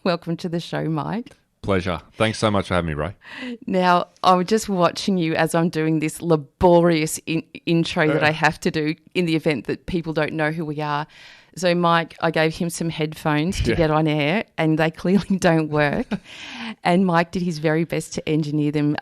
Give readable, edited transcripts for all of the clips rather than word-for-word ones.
Welcome to the show, Mike. Pleasure. Thanks so much for having me, Rae. Now, I'm just watching you as I'm doing this laborious intro that I have to do in the event that people don't know who we are. So, Mike, I gave him some headphones to get on air, and they clearly don't work. And Mike did his very best to engineer them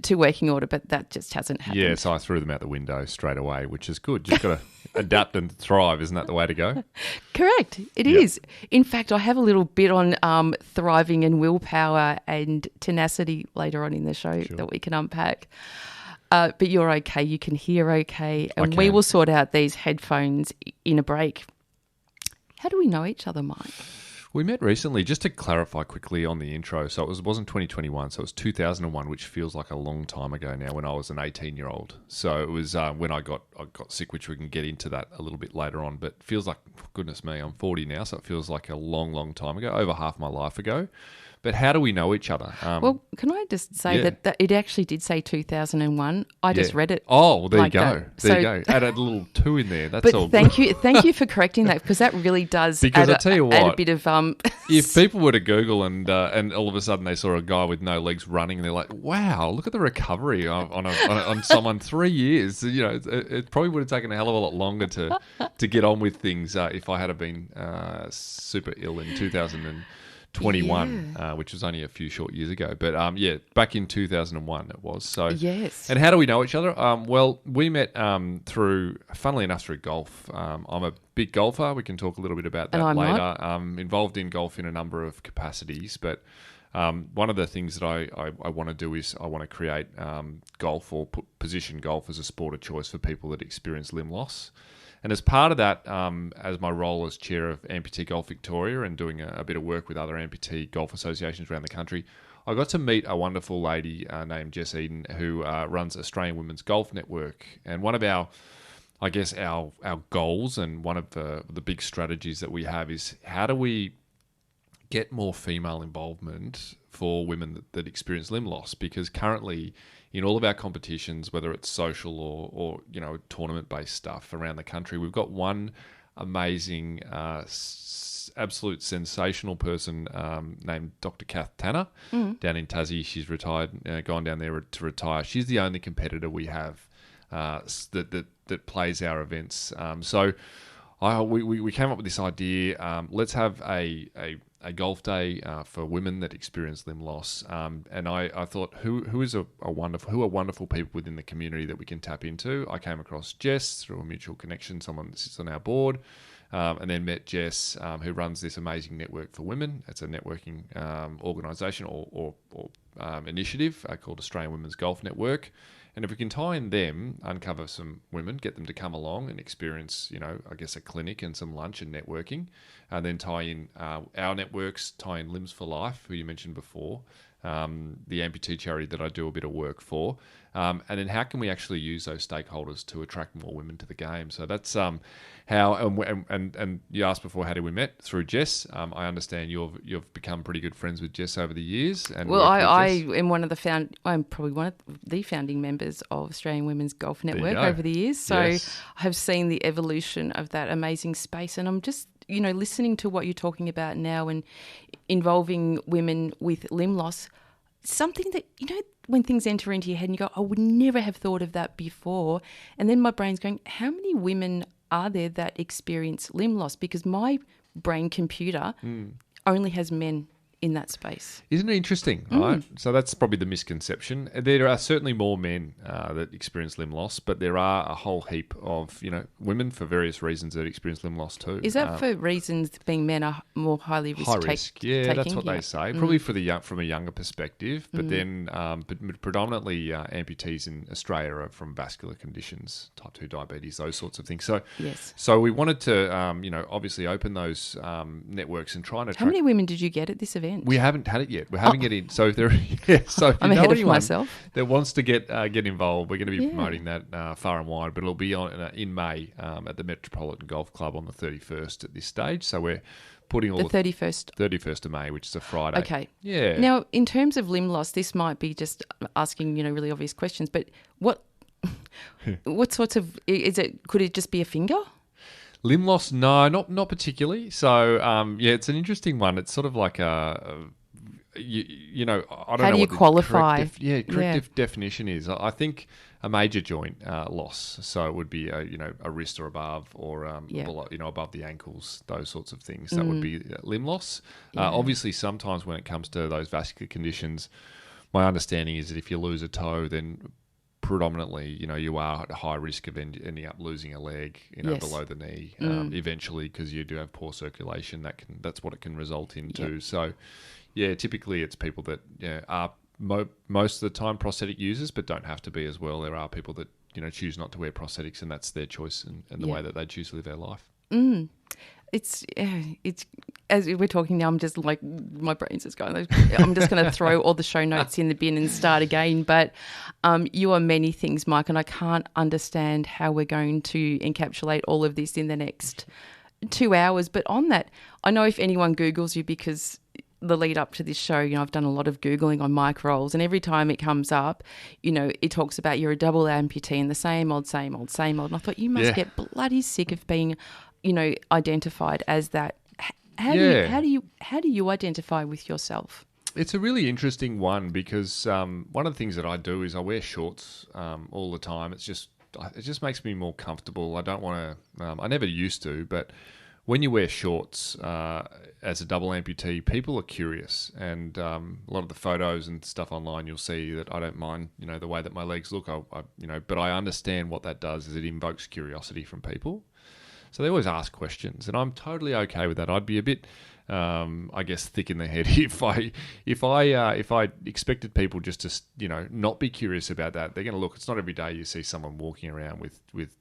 to working order, but that just hasn't happened. Yeah, so I threw them out the window straight away, which is good. Just got to adapt and thrive. Isn't that the way to go? Correct. It is. In fact, I have a little bit on thriving and willpower and tenacity later on in the show that we can unpack. But you're okay. You can hear okay. And we will sort out these headphones in a break. How do we know each other, Mike? We met recently, just to clarify quickly on the intro. So it wasn't 2021, so it was 2001, which feels like a long time ago now when I was an 18-year-old. So it was when I got sick, which we can get into that a little bit later on. But it feels like, goodness me, I'm 40 now, so it feels like a long, long time ago, over half my life ago. But how do we know each other? Well, can I just say that it actually did say 2001. I just read it. Oh, well, there like you go. There you go. Add a little 2 in there. That's all. Thank you for correcting that, because that really does because I tell you what, add a bit of if people were to Google and all of a sudden they saw a guy with no legs running and they're like, wow, look at the recovery on someone 3 years. You know, it probably would have taken a hell of a lot longer to get on with things if I had been super ill in 2021, which was only a few short years ago. But back in 2001 it was. So yes. And how do we know each other? Well, we met funnily enough, through golf. I'm a big golfer. We can talk a little bit about that later. I'm involved in golf in a number of capacities, but one of the things that I want to do is I want to create golf or position golf as a sport of choice for people that experience limb loss. And as part of that, as my role as chair of Amputee Golf Victoria and doing a bit of work with other amputee golf associations around the country, I got to meet a wonderful lady named Jess Eden who runs Australian Women's Golf Network. And one of our goals and one of the big strategies that we have is how do we get more female involvement for women that experience limb loss? Because currently, in all of our competitions, whether it's social or tournament-based stuff around the country, we've got one amazing, absolute sensational person named Dr. Kath Tanner down in Tassie. She's retired, gone down there to retire. She's the only competitor we have that plays our events. So we came up with this idea. Let's have a golf day for women that experience limb loss. And I thought, who are wonderful people within the community that we can tap into? I came across Jess through a mutual connection, someone that sits on our board, and then met Jess, who runs this amazing network for women. It's a networking organisation or initiative called Australian Women's Golf Network. And if we can tie in them, uncover some women, get them to come along and experience, a clinic and some lunch and networking, and then tie in our networks, tie in Limbs for Life, who you mentioned before, the amputee charity that I do a bit of work for. And then how can we actually use those stakeholders to attract more women to the game? So that's how, and you asked before, how did we met? Through Jess. I understand you've become pretty good friends with Jess over the years. And well, I am I'm probably one of the founding members of Australian Women's Golf Network over the years. So I have seen the evolution of that amazing space, and I'm just listening to what you're talking about now and involving women with limb loss, something that, when things enter into your head and you go, I would never have thought of that before. And then my brain's going, how many women are there that experience limb loss? Because my brain computer only has men in that space. Isn't it interesting, right? So that's probably the misconception. There are certainly more men that experience limb loss, but there are a whole heap of, women for various reasons that experience limb loss too. Is that for reasons being men are more highly risk high risk? taking? That's what they say. Probably from a younger perspective, but then but predominantly amputees in Australia are from vascular conditions, type 2 diabetes, those sorts of things. So so we wanted to, obviously open those networks and try and attract. How many women did you get at this event? We haven't had it yet. We're having it in. So if I'm ahead of myself. That wants to get involved, we're going to be promoting that far and wide. But it'll be on in May at the Metropolitan Golf Club on the 31st at this stage. So we're putting all the 31st of May, which is a Friday. Okay. Yeah. Now, in terms of limb loss, this might be just asking really obvious questions, but what sorts of is it? Could it just be a finger? Limb loss, no, not particularly. So, it's an interesting one. It's sort of like you know, I don't know How do you what the qualify? correct definition is. I think a major joint loss. So it would be a wrist or above, or below, above the ankles, those sorts of things. That would be limb loss. Obviously, sometimes when it comes to those vascular conditions, my understanding is that if you lose a toe, then predominantly, you are at a high risk of ending up losing a leg, below the knee, eventually, because you do have poor circulation. That's what it can result into. So, typically it's people that are most of the time prosthetic users, but don't have to be as well. There are people that choose not to wear prosthetics, and that's their choice and the way that they choose to live their life. It's as we're talking now, I'm just like, my brain's just going, I'm just going to throw all the show notes in the bin and start again. But you are many things, Mike, and I can't understand how we're going to encapsulate all of this in the next 2 hours. But on that, I know if anyone Googles you, because the lead up to this show, I've done a lot of Googling on Mike Rolls, and every time it comes up, it talks about you're a double amputee and the same old. And I thought, you must get bloody sick of being, identified as that. How do you identify with yourself? It's a really interesting one, because one of the things that I do is I wear shorts all the time. It just makes me more comfortable. I don't want to. I never used to, but when you wear shorts as a double amputee, people are curious, and a lot of the photos and stuff online, you'll see that I don't mind, the way that my legs look. But I understand what that does is it invokes curiosity from people. So they always ask questions, and I'm totally okay with that. I'd be a bit, I guess, thick in the head if I expected people just to, not be curious about that. They're going to look. It's not every day you see someone walking around with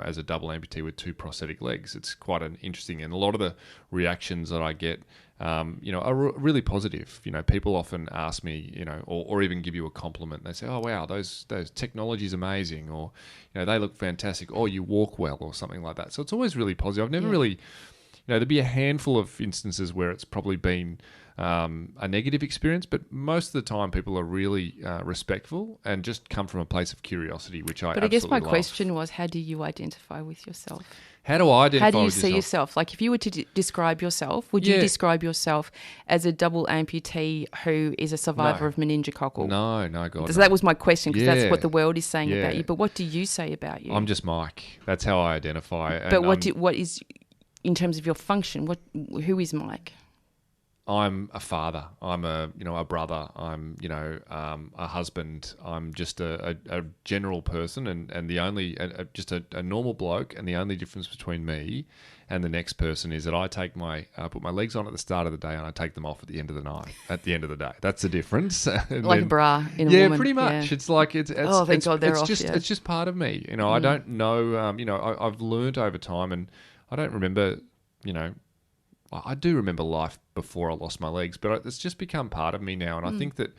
as a double amputee with 2 prosthetic legs. It's quite an interesting, and a lot of the reactions that I get, are really positive. People often ask me, or even give you a compliment. They say, "Oh wow, those technology is amazing," or they look fantastic, or you walk well, or something like that. So it's always really positive. I've never really, there'd be a handful of instances where it's probably been a negative experience, but most of the time people are really respectful and just come from a place of curiosity, which I absolutely love. But I guess my question was, how do you identify with yourself? How do I identify with yourself? How do you see yourself? Like, if you were to describe yourself, would you describe yourself as a double amputee who is a survivor of meningococcal? No, God. So that was my question, because that's what the world is saying about you. But what do you say about you? I'm just Mike. That's how I identify. But what is, in terms of your function, who is Mike? I'm a father. I'm a brother. I'm a husband. I'm just a general person, and the only just a normal bloke. And the only difference between me and the next person is that I put my legs on at the start of the day, and I take them off at the end of the night. At the end of the day, that's the difference. Like a bra in a woman. Yeah, pretty much. Yeah. It's like it's thank God they're off. It's just part of me. I don't know. I've learned over time, and I don't remember. I do remember life before I lost my legs, but it's just become part of me now. And I think that,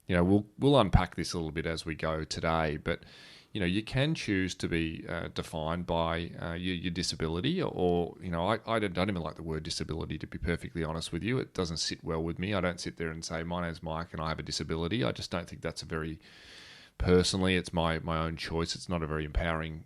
we'll unpack this a little bit as we go today. But, you can choose to be defined by your disability, or I don't even like the word disability, to be perfectly honest with you. It doesn't sit well with me. I don't sit there and say, my name's Mike and I have a disability. I just don't think that's personally, it's my own choice. It's not a very empowering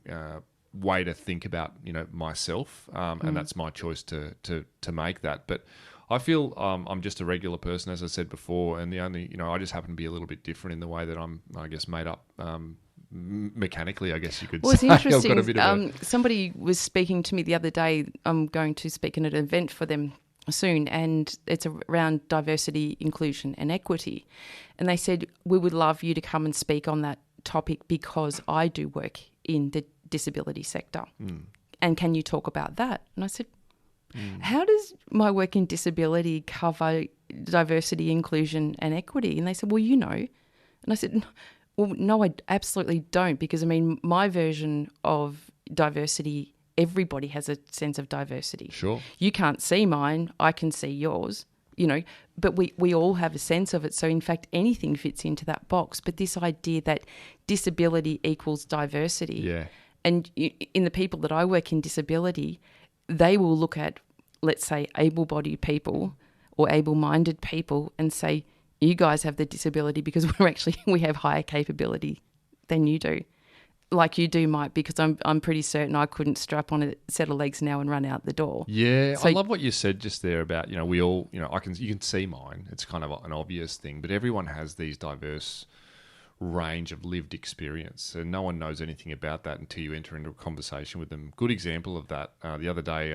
way to think about myself, and that's my choice to make that. But I feel I'm just a regular person, as I said before, and the only I just happen to be a little bit different in the way that I'm, I guess, made up mechanically, I guess you could say. It's interesting. Somebody was speaking to me the other day. I'm going to speak at an event for them soon, and it's around diversity, inclusion and equity, and they said, we would love you to come and speak on that topic, because I do work in the disability sector. And can you talk about that? And I said, how does my work in disability cover diversity, inclusion and equity? And they said, well, And I said, well, no, I absolutely don't, because my version of diversity, everybody has a sense of diversity. Sure. You can't see mine, I can see yours, but we all have a sense of it. So in fact, anything fits into that box. But this idea that disability equals diversity. Yeah. And in the people that I work in disability, they will look at, let's say, able-bodied people or able-minded people and say, you guys have the disability because we have higher capability than you do. like you do, Mike, because I'm pretty certain I couldn't strap on a set of legs now and run out the door. Yeah, So, I love what you said just there about, we all, you can see mine. It's kind of an obvious thing, but everyone has these diverse range of lived experience, and no one knows anything about that until you enter into a conversation with them. Good example of that. The other day,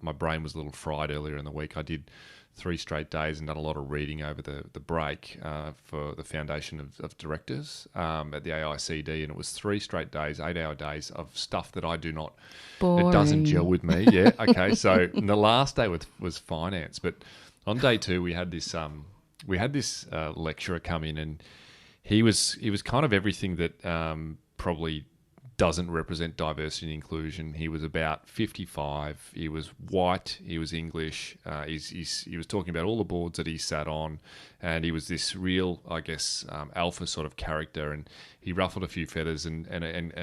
my brain was a little fried earlier in the week. I did 3 straight days and done a lot of reading over the break for the Foundation of Directors at the AICD, and it was 3 straight days, 8-hour days of stuff that I do not. boring. It doesn't gel with me. Yeah, okay. So the last day was finance, but on day 2 we had this lecturer come in, and he was kind of everything that probably doesn't represent diversity and inclusion. He was about 55. He was white. He was English. He was talking about all the boards that he sat on, and he was this real, I guess, alpha sort of character. And he ruffled a few feathers and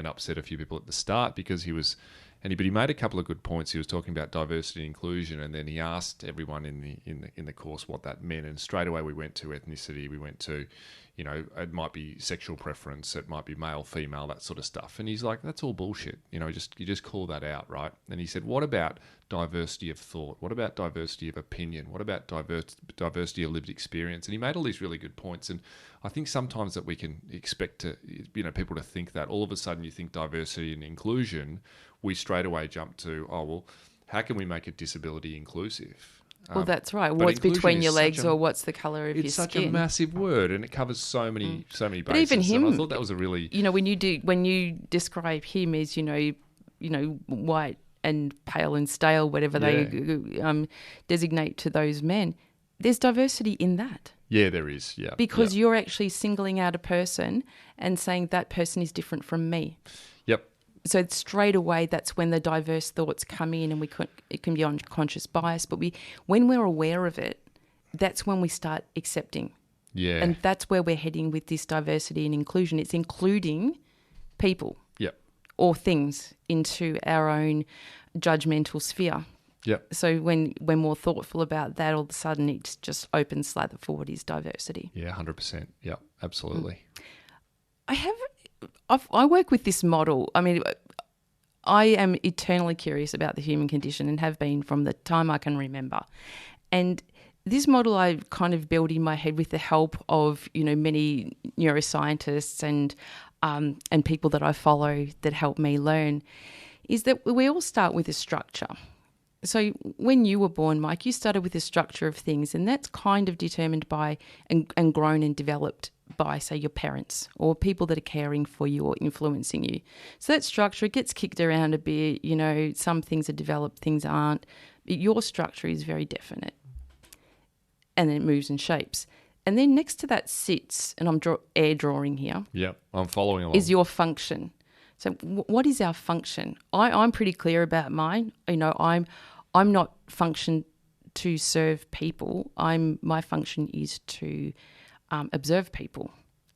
upset a few people at the start because he was. But he made a couple of good points. He was talking about diversity and inclusion, and then he asked everyone in the course what that meant. And straight away we went to ethnicity. We went to, it might be sexual preference, it might be male, female, that sort of stuff. And he's like, that's all bullshit. You just call that out, right? And he said, what about diversity of thought? What about diversity of opinion? What about diversity of lived experience? And he made all these really good points. And I think sometimes that we can expect to, people to think that all of a sudden you think diversity and inclusion, we straight away jump to, how can we make it disability inclusive? Well, that's right. What's between your legs, or what's the colour of your skin? It's such a massive word, and it covers so many bases. But even him, and I thought that was a really, when you describe him as white and pale and stale, whatever they designate to those men, there's diversity in that. Yeah, there is. Yeah, because you're actually singling out a person and saying that person is different from me. Yep. So straight away, that's when the diverse thoughts come in, and it can be unconscious bias. But when we're aware of it, that's when we start accepting. Yeah. And that's where we're heading with this diversity and inclusion. It's including people. Yep. Or things into our own judgmental sphere. Yep. So when we're more thoughtful about that, all of a sudden it just opens slather for what is diversity. Yeah, 100%. Yep, absolutely. I work with this model. I mean, I am eternally curious about the human condition and have been from the time I can remember. And this model I kind of built in my head with the help of, many neuroscientists and people that I follow that help me learn, is that we all start with a structure. So when you were born, Mike, you started with a structure of things, and that's kind of determined by and grown and developed by, say, your parents or people that are caring for you or influencing you. So that structure gets kicked around a bit. Some things are developed, things aren't. But your structure is very definite, and then it moves and shapes. And then next to that sits, and I'm air drawing here. Yeah, I'm following along. Is your function. So what is our function? I'm pretty clear about mine. I'm not function to serve people. My function is to observe people.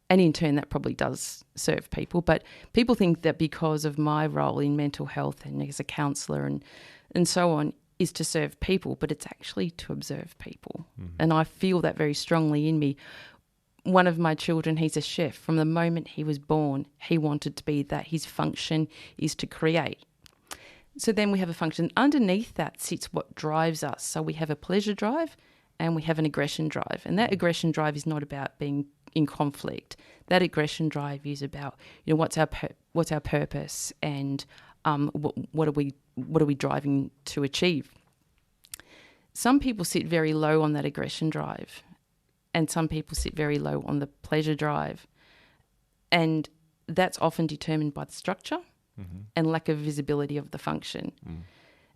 And in turn, that probably does serve people. But people think that because of my role in mental health and as a counsellor and so on, is to serve people, but it's actually to observe people. Mm-hmm. And I feel that very strongly in me. One of my children, he's a chef. From the moment he was born, he wanted to be that. His function is to create. So then we have a function. Underneath that sits what drives us. So we have a pleasure drive and we have an aggression drive. And that aggression drive is not about being in conflict. That aggression drive is about, what's our purpose and what are we driving to achieve. Some people sit very low on that aggression drive, and some people sit very low on the pleasure drive. And that's often determined by the structure and lack of visibility of the function.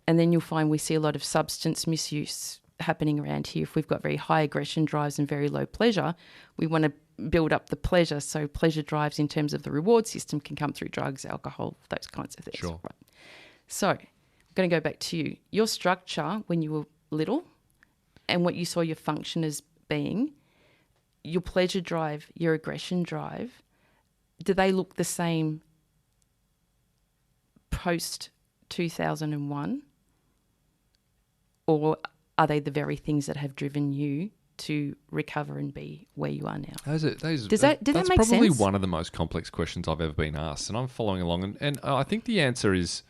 And then you'll find we see a lot of substance misuse happening around here. If we've got very high aggression drives and very low pleasure, we want to build up the pleasure. So pleasure drives in terms of the reward system can come through drugs, alcohol, those kinds of things. Sure. Right. So I'm going to go back to you. Your structure when you were little and what you saw your function as being, your pleasure drive, your aggression drive, do they look the same post 2001? Or are they the very things that have driven you to recover and be where you are now? Does that make sense? That's probably one of the most complex questions I've ever been asked, and I'm following along. And I think the answer is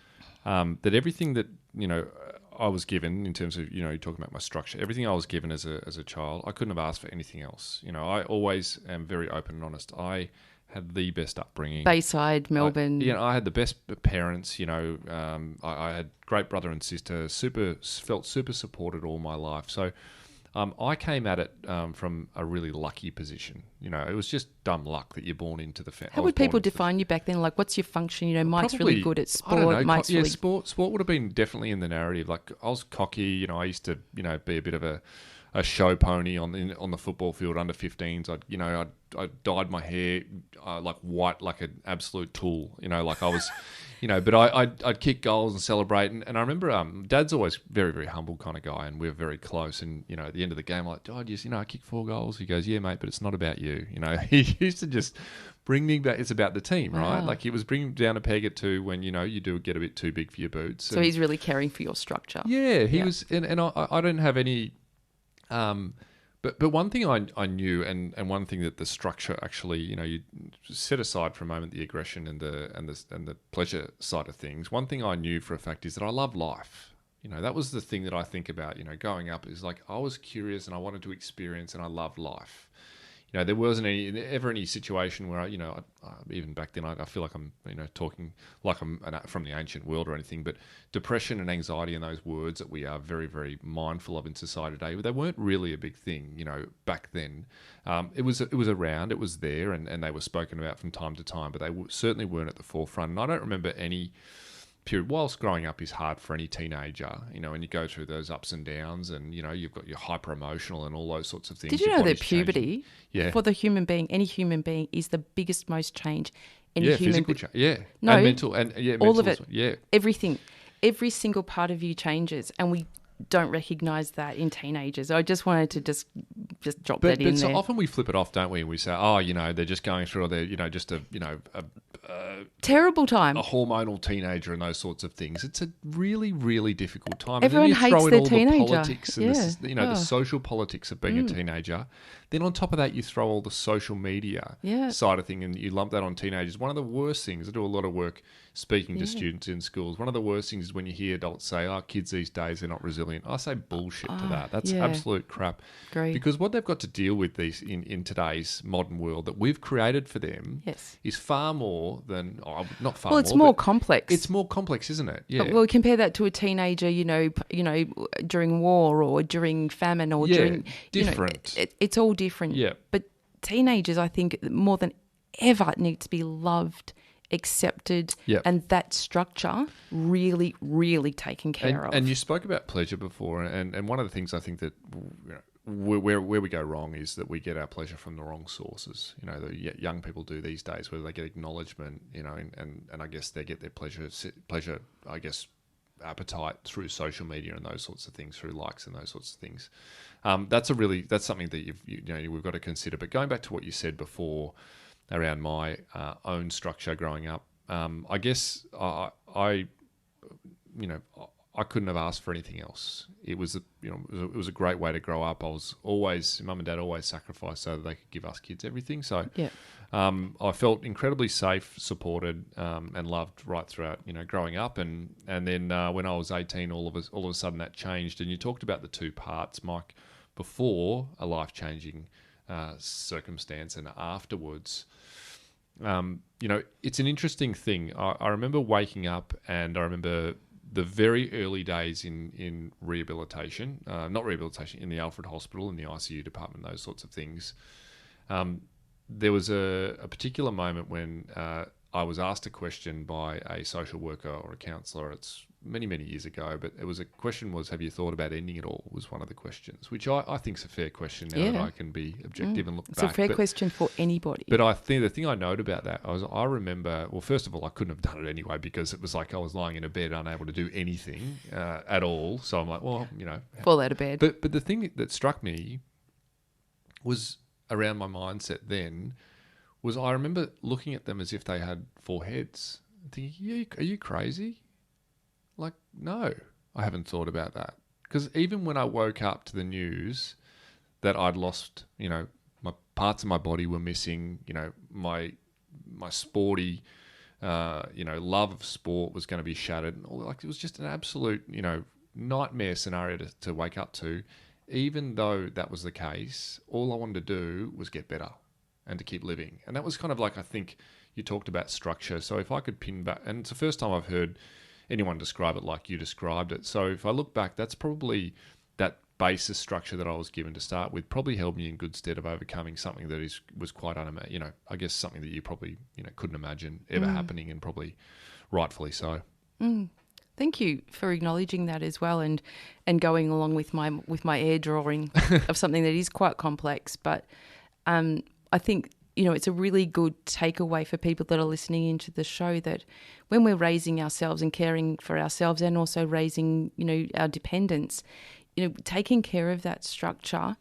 that everything that, I was given in terms of, you're talking about my structure, everything I was given as a child, I couldn't have asked for anything else. I always am very open and honest. I had the best upbringing. Bayside, Melbourne. I had the best parents. I had great brother and sister. Felt super supported all my life. So I came at it from a really lucky position. It was just dumb luck that you're born into the family. How would people define you back then? Like, what's your function? Mike's probably really good at sport. I don't know. Mike's really... Sport would have been definitely in the narrative. Like, I was cocky. I used to, be a bit of a show pony on the football field under 15s. I dyed my hair like white, like an absolute tool. Like I was, but I'd kick goals and celebrate. And I remember Dad's always very, very humble kind of guy, and we were very close. And at the end of the game, I'm like, Dad, I kicked 4 goals. He goes, yeah, mate, but it's not about you. He used to just bring me back. It's about the team, right? Like, he was bringing down a peg or two when you do get a bit too big for your boots. So he's really caring for your structure. Yeah, he was, and I don't have any. But one thing I knew, and one thing that the structure actually, you set aside for a moment the aggression and the pleasure side of things. One thing I knew for a fact is that I love life. That was the thing that I think about. Growing up is like, I was curious and I wanted to experience, and I loved life. There wasn't ever any situation where I even back then I feel like I'm talking like I'm from the ancient world or anything, but depression and anxiety and those words that we are very, very mindful of in society today, they weren't really a big thing back then. It was around, it was there, and they were spoken about from time to time, but they certainly weren't at the forefront. And I don't remember any period, whilst growing up is hard for any teenager, and you go through those ups and downs, and you've got your hyper emotional and all those sorts of things. Did you know that puberty, for the human being, any human being, is the biggest most change any human physical change, no, and mental, and all of it, everything, every single part of you changes, and we don't recognise that in teenagers. I just wanted to just drop that in there. But so often we flip it off, don't we? And we say, they're just going through, or they're just a terrible time, a hormonal teenager, and those sorts of things. It's a really, really difficult time. Everyone and then hates their teenager. The politics and the social politics of being a teenager. Then on top of that, you throw all the social media side of thing, and you lump that on teenagers. One of the worst things, I do a lot of work speaking to students in schools. One of the worst things is when you hear adults say, kids these days, they're not resilient. I say bullshit to that. That's absolute crap. Great. Because what they've got to deal with these in today's modern world that we've created for them is far more than, not far more. Well, it's more complex. It's more complex, isn't it? Yeah. Well, compare that to a teenager, during war or during famine or during... different. It's all different. Yeah. But teenagers, I think, more than ever need to be loved, accepted, and that structure really, really taken care of. And you spoke about pleasure before, and one of the things I think that where we go wrong is that we get our pleasure from the wrong sources. The young people do these days, whether they get acknowledgement, and I guess they get their pleasure, I guess, appetite through social media and those sorts of things, through likes and those sorts of things. That's something that we've got to consider. But going back to what you said before around my own structure growing up, I guess I couldn't have asked for anything else. It was a great way to grow up. Mum and dad always sacrificed so that they could give us kids everything. So I felt incredibly safe, supported, and loved right throughout growing up. And then when I was 18, all of a sudden that changed. And you talked about the two parts, Mike, before a life-changing circumstance and afterwards. It's an interesting thing. I remember waking up, and I remember the very early days in rehabilitation, in the Alfred Hospital, in the ICU department, those sorts of things. There was a particular moment when I was asked a question by a social worker or a counsellor. It's many, many years ago, but question was, have you thought about ending it all, was one of the questions, which I think is a fair question now that I can be objective and look back. It's a fair question for anybody. But I think the thing I note about that, I remember, well, first of all, I couldn't have done it anyway because it was like I was lying in a bed unable to do anything at all. So I'm like, well, fall out of bed. But the thing that struck me was around my mindset then was I remember looking at them as if they had 4 heads, thinking, are you crazy? Like, no, I haven't thought about that. Because even when I woke up to the news that I'd lost, my parts of my body were missing, my sporty, love of sport was going to be shattered. Like, it was just an absolute, nightmare scenario to wake up to. Even though that was the case, all I wanted to do was get better and to keep living. And that was kind of like, I think you talked about structure. So if I could pin back, and it's the first time I've heard anyone describe it like you described it. So if I look back, that's probably that basis structure that I was given to start with probably held me in good stead of overcoming something that was quite I guess something that you probably, couldn't imagine ever happening, and probably rightfully so. Thank you for acknowledging that as well, and going along with my air drawing of something that is quite complex. But I think, it's a really good takeaway for people that are listening into the show, that when we're raising ourselves and caring for ourselves, and also raising, our dependents, taking care of that structure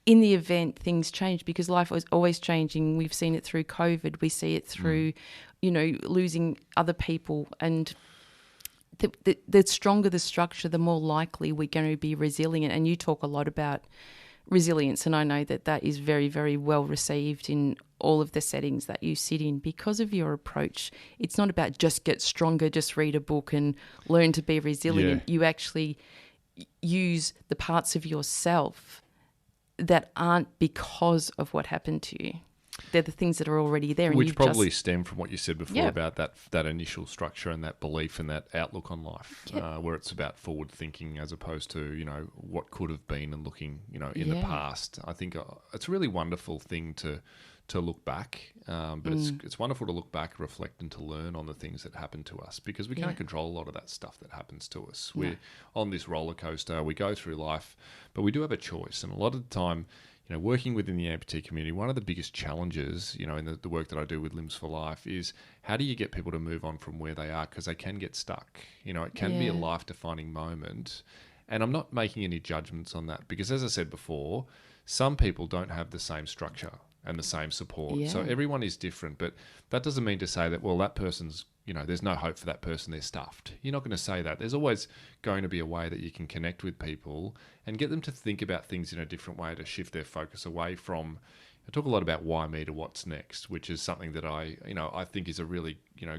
in the event things change, because life is always changing. We've seen it through COVID. We see it through, losing other people. And the stronger the structure, the more likely we're going to be resilient. And you talk a lot about resilience, and I know that is very, very well received in all of the settings that you sit in because of your approach. It's not about just get stronger, just read a book and learn to be resilient. Yeah. You actually use the parts of yourself that aren't because of what happened to you. They're the things that are already there. And which probably stem from what you said before about that initial structure and that belief and that outlook on life, where it's about forward thinking as opposed to, what could have been and looking, in the past. I think it's a really wonderful thing to look back, but it's wonderful to look back, reflect, and to learn on the things that happen to us, because we can't control a lot of that stuff that happens to us. We're on this roller coaster, we go through life, but we do have a choice. And a lot of the time, working within the amputee community, one of the biggest challenges, in the work that I do with Limbs for Life is how do you get people to move on from where they are, because they can get stuck. It can be a life-defining moment. And I'm not making any judgments on that, because as I said before, some people don't have the same structure and the same support. Yeah. So everyone is different, but that doesn't mean to say that, well, that person's, there's no hope for that person, they're stuffed. You're not going to say that. There's always going to be a way that you can connect with people and get them to think about things in a different way, to shift their focus away from, I talk a lot about why me to what's next, which is something that I think is a really,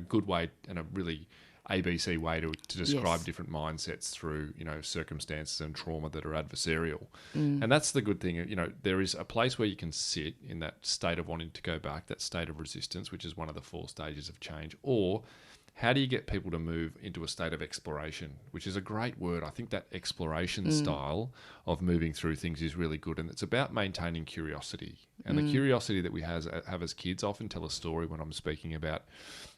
good way and a really ABC way to describe different mindsets through, circumstances and trauma that are adversarial. And that's the good thing. There is a place where you can sit in that state of wanting to go back, that state of resistance, which is one of the 4 stages of change. Or how do you get people to move into a state of exploration, which is a great word. I think that exploration style of moving through things is really good. And it's about maintaining curiosity. And the curiosity that we have as kids, I often tell a story when I'm speaking about,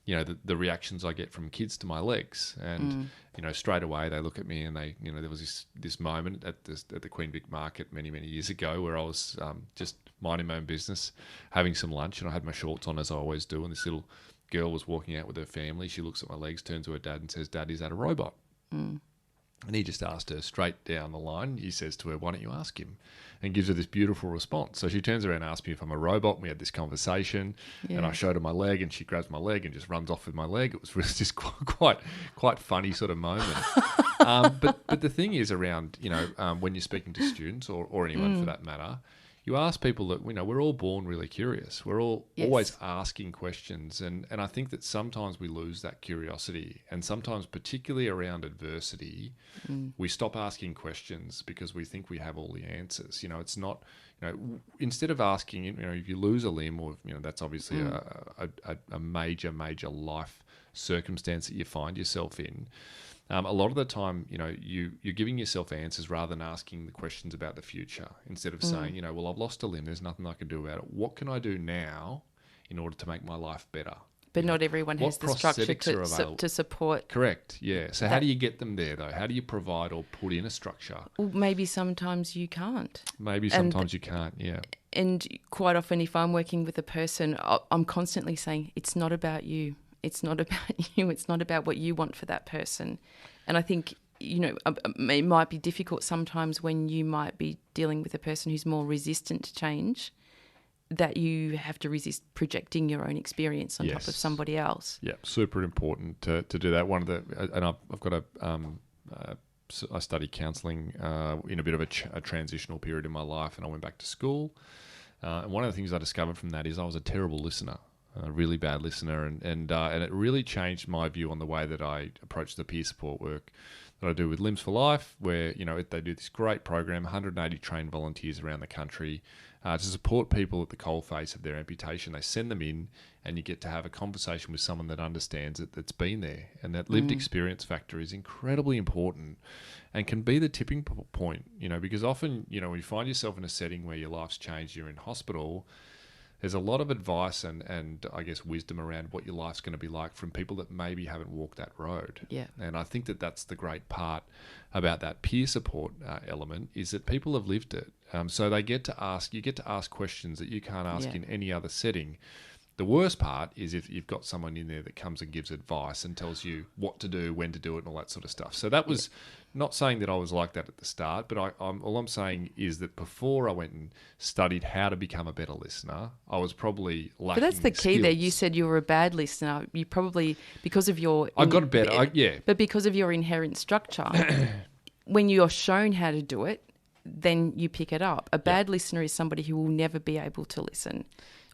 the reactions I get from kids to my legs. And, straight away they look at me and they, there was this moment at the Queen Vic Market many, many years ago where I was just minding my own business, having some lunch, and I had my shorts on as I always do. And this little girl was walking out with her family. She looks at my legs, turns to her dad and says, "Dad, is that a robot?" And he just asked her straight down the line. He says to her, "Why don't you ask him?" And gives her this beautiful response. So she turns around and asks me if I'm a robot. And we had this conversation, and I showed her my leg, and she grabs my leg and just runs off with my leg. It was really just quite funny sort of moment. But the thing is around, when you're speaking to students or anyone for that matter, you ask people that, we're all born really curious. We're all always asking questions. And I think that sometimes we lose that curiosity. And sometimes, particularly around adversity, we stop asking questions because we think we have all the answers. It's not, instead of asking, if you lose a limb or, that's obviously a major, major life circumstance that you find yourself in. A lot of the time, you're giving yourself answers rather than asking the questions about the future. Instead of saying, well, I've lost a limb, there's nothing I can do about it. What can I do now in order to make my life better? But not everyone has the structure to support. Correct, yeah. So how do you get them there, though? How do you provide or put in a structure? Well, maybe sometimes you can't. Maybe sometimes you can't, yeah. And quite often if I'm working with a person, I'm constantly saying, it's not about you. It's not about you. It's not about what you want for that person. And I think, it might be difficult sometimes when you might be dealing with a person who's more resistant to change, that you have to resist projecting your own experience on top of somebody else. Yeah, super important to do that. One of the, and I've got a I studied counselling in a bit of a transitional period in my life, and I went back to school. And one of the things I discovered from that is I was a terrible listener, a really bad listener, and it really changed my view on the way that I approach the peer support work that I do with Limbs for Life, where they do this great program, 180 trained volunteers around the country to support people at the coalface of their amputation. They send them in, and you get to have a conversation with someone that understands it, that's been there, and that lived experience factor is incredibly important, and can be the tipping point. Because often when you find yourself in a setting where your life's changed, you're in hospital. There's a lot of advice and I guess wisdom around what your life's going to be like from people that maybe haven't walked that road. Yeah. And I think that that's the great part about that peer support element, is that people have lived it. So you get to ask questions that you can't ask in any other setting. The worst part is if you've got someone in there that comes and gives advice and tells you what to do, when to do it, and all that sort of stuff. So that was not saying that I was like that at the start, but all I'm saying is that before I went and studied how to become a better listener, I was probably lacking. But that's the key skills. there. You said you were a bad listener. You probably, because of your... I got better, But because of your inherent structure, when you're shown how to do it, then you pick it up. A bad listener is somebody who will never be able to listen.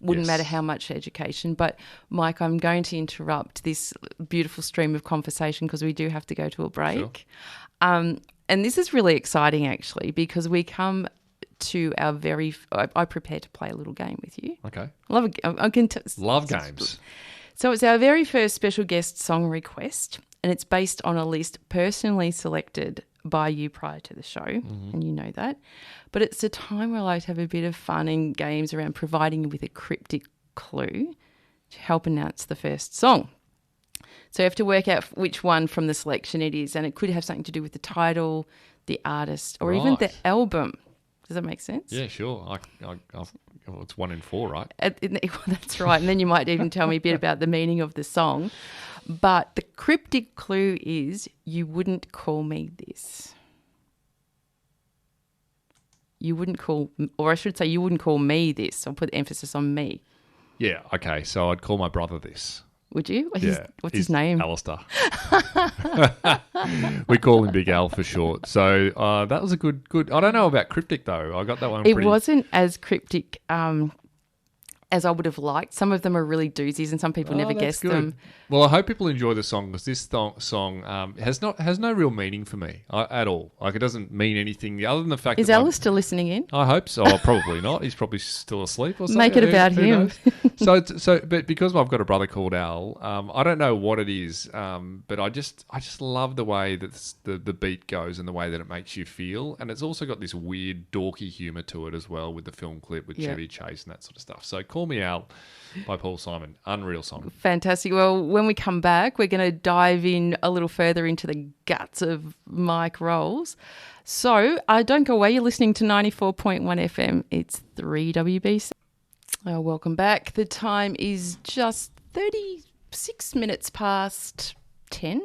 Wouldn't matter how much education. But, Mike, I'm going to interrupt this beautiful stream of conversation because we do have to go to a break. Sure. And this is really exciting, actually, because we come to our I prepare to play a little game with you. Okay. Love games. So it's our very first special guest song request, and it's based on a list personally selected by you prior to the show, and you know that. But it's a time where I like to have a bit of fun and games around providing you with a cryptic clue to help announce the first song. So you have to work out which one from the selection it is, and it could have something to do with the title, the artist, or even the album. Does that make sense? Yeah, sure. It's 1 in 4, right? That's right. And then you might even tell me a bit about the meaning of the song. But the cryptic clue is, you wouldn't call me this. You wouldn't call, or I should say, you wouldn't call me this. I'll put the emphasis on me. Yeah, okay. So I'd call my brother this. Would you? What's his name? Alistair. We call him Big Al for short. So that was a good. I don't know about cryptic though. I got that one. It wasn't as cryptic as I would have liked. Some of them are really doozies, and some people never guess them. Well, I hope people enjoy the song, because this song has no real meaning for me at all. Like, it doesn't mean anything other than the fact. Is Alistair listening in? I hope so. Oh, probably not. He's probably still asleep or something. Make it about him. But because I've got a brother called Al, I don't know what it is, but I just love the way that the beat goes and the way that it makes you feel, and it's also got this weird dorky humour to it as well, with the film clip with Chevy Chase and that sort of stuff. So Call Me Al by Paul Simon. Unreal song. Fantastic. Well, when we come back, we're going to dive in a little further into the guts of Mike Rolls. So don't go away. You're listening to 94.1 FM. It's 3WBC. Welcome back. The time is just 36 minutes past 10.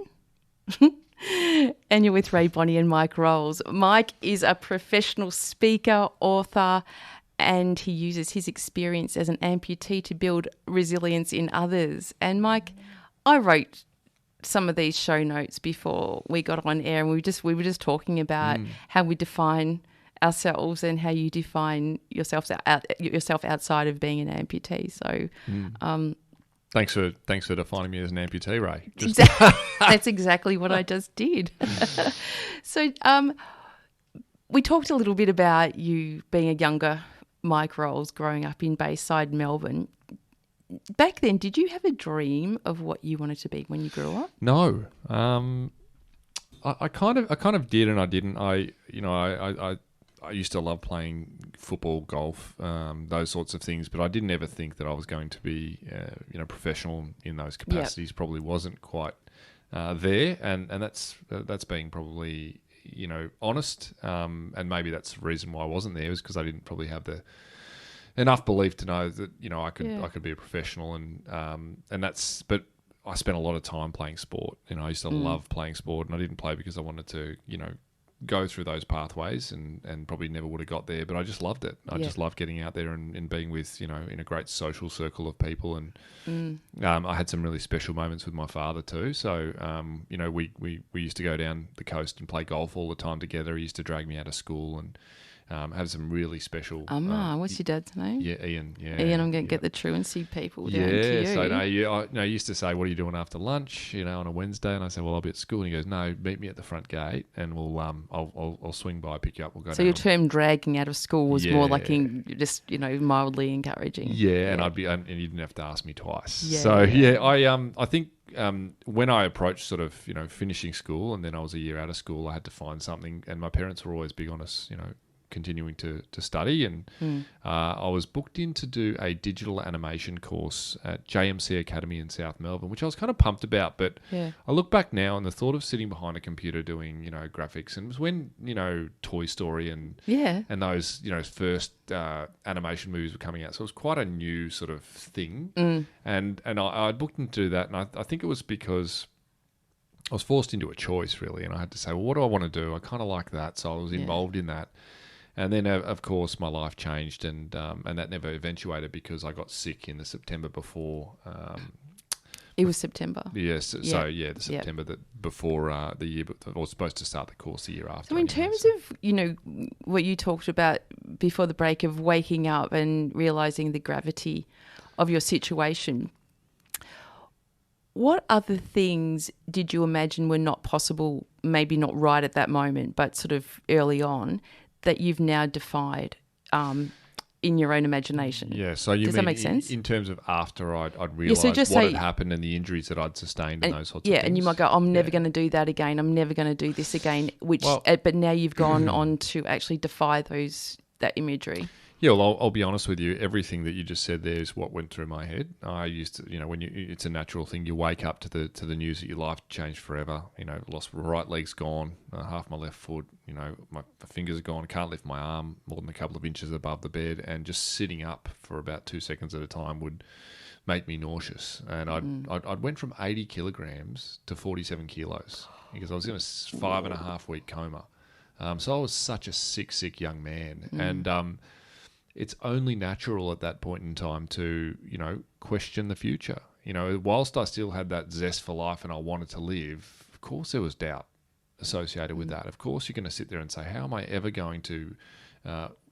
And you're with Rae Bonney and Mike Rolls. Mike is a professional speaker, author, and he uses his experience as an amputee to build resilience in others. And Mike, I wrote some of these show notes before we got on air, and we were just talking about how we define ourselves and how you define yourself outside of being an amputee. So, thanks for defining me as an amputee, Rae. That's exactly what I just did. So, we talked a little bit about you being a younger Mike Rolls growing up in Bayside, Melbourne. Back then, did you have a dream of what you wanted to be when you grew up? No. I kind of did and I didn't. I used to love playing football, golf, those sorts of things, but I didn't ever think that I was going to be professional in those capacities. Yep. Probably wasn't quite there, and that's being probably honest, and maybe that's the reason why I wasn't there, was because I didn't probably have the enough belief to know that I could be a professional, and that's. But I spent a lot of time playing sport. I used to love playing sport, and I didn't play because I wanted to go through those pathways and probably never would have got there, but I just loved it. I just loved getting out there and being with, in a great social circle of people. And I had some really special moments with my father too. So, we used to go down the coast and play golf all the time together. He used to drag me out of school and have some really special... what's your dad's name? Yeah, Ian. Yeah, Ian, I'm going to get the truancy people down to you. So I used to say, what are you doing after lunch, on a Wednesday? And I said, well, I'll be at school. And he goes, no, meet me at the front gate and we'll I'll swing by, pick you up, we'll go down. So your term dragging out of school was more like just, mildly encouraging. Yeah, and and you didn't have to ask me twice. Yeah, so, I think when I approached sort of, finishing school and then I was a year out of school, I had to find something, and my parents were always big on us, continuing to study, and I was booked in to do a digital animation course at JMC Academy in South Melbourne, which I was kind of pumped about, but I look back now and the thought of sitting behind a computer doing, graphics, and it was when, Toy Story and those, first animation movies were coming out, so it was quite a new sort of thing, and I booked in to do that, and I think it was because I was forced into a choice really, and I had to say, well, what do I want to do? I kind of like that, so I was involved in that. And then, of course, my life changed, and that never eventuated because I got sick in the September before. It was September. Yes. So, the September that before the year, I was supposed to start the course the year after. So in terms of, what you talked about before the break of waking up and realising the gravity of your situation, what other things did you imagine were not possible, maybe not right at that moment, but sort of early on, that you've now defied in your own imagination? Yeah, so does that make sense? In terms of after I'd realised what had happened and the injuries that I'd sustained and those sorts of things? Yeah, and you might go, I'm never going to do that again. I'm never going to do this again. But now you've gone on to actually defy that imagery. Yeah, well, I'll be honest with you. Everything that you just said there is what went through my head. I used to, it's a natural thing. You wake up to the news that your life changed forever. Lost my right leg's gone, half my left foot. My fingers are gone. I can't lift my arm more than a couple of inches above the bed, and just sitting up for about 2 seconds at a time would make me nauseous. And I'd went from 80 kilograms to 47 kilos because I was in a 5.5 week coma. So I was such a sick young man, and it's only natural at that point in time to, question the future. Whilst I still had that zest for life and I wanted to live, of course there was doubt associated with that. Of course you're going to sit there and say, how am I ever going to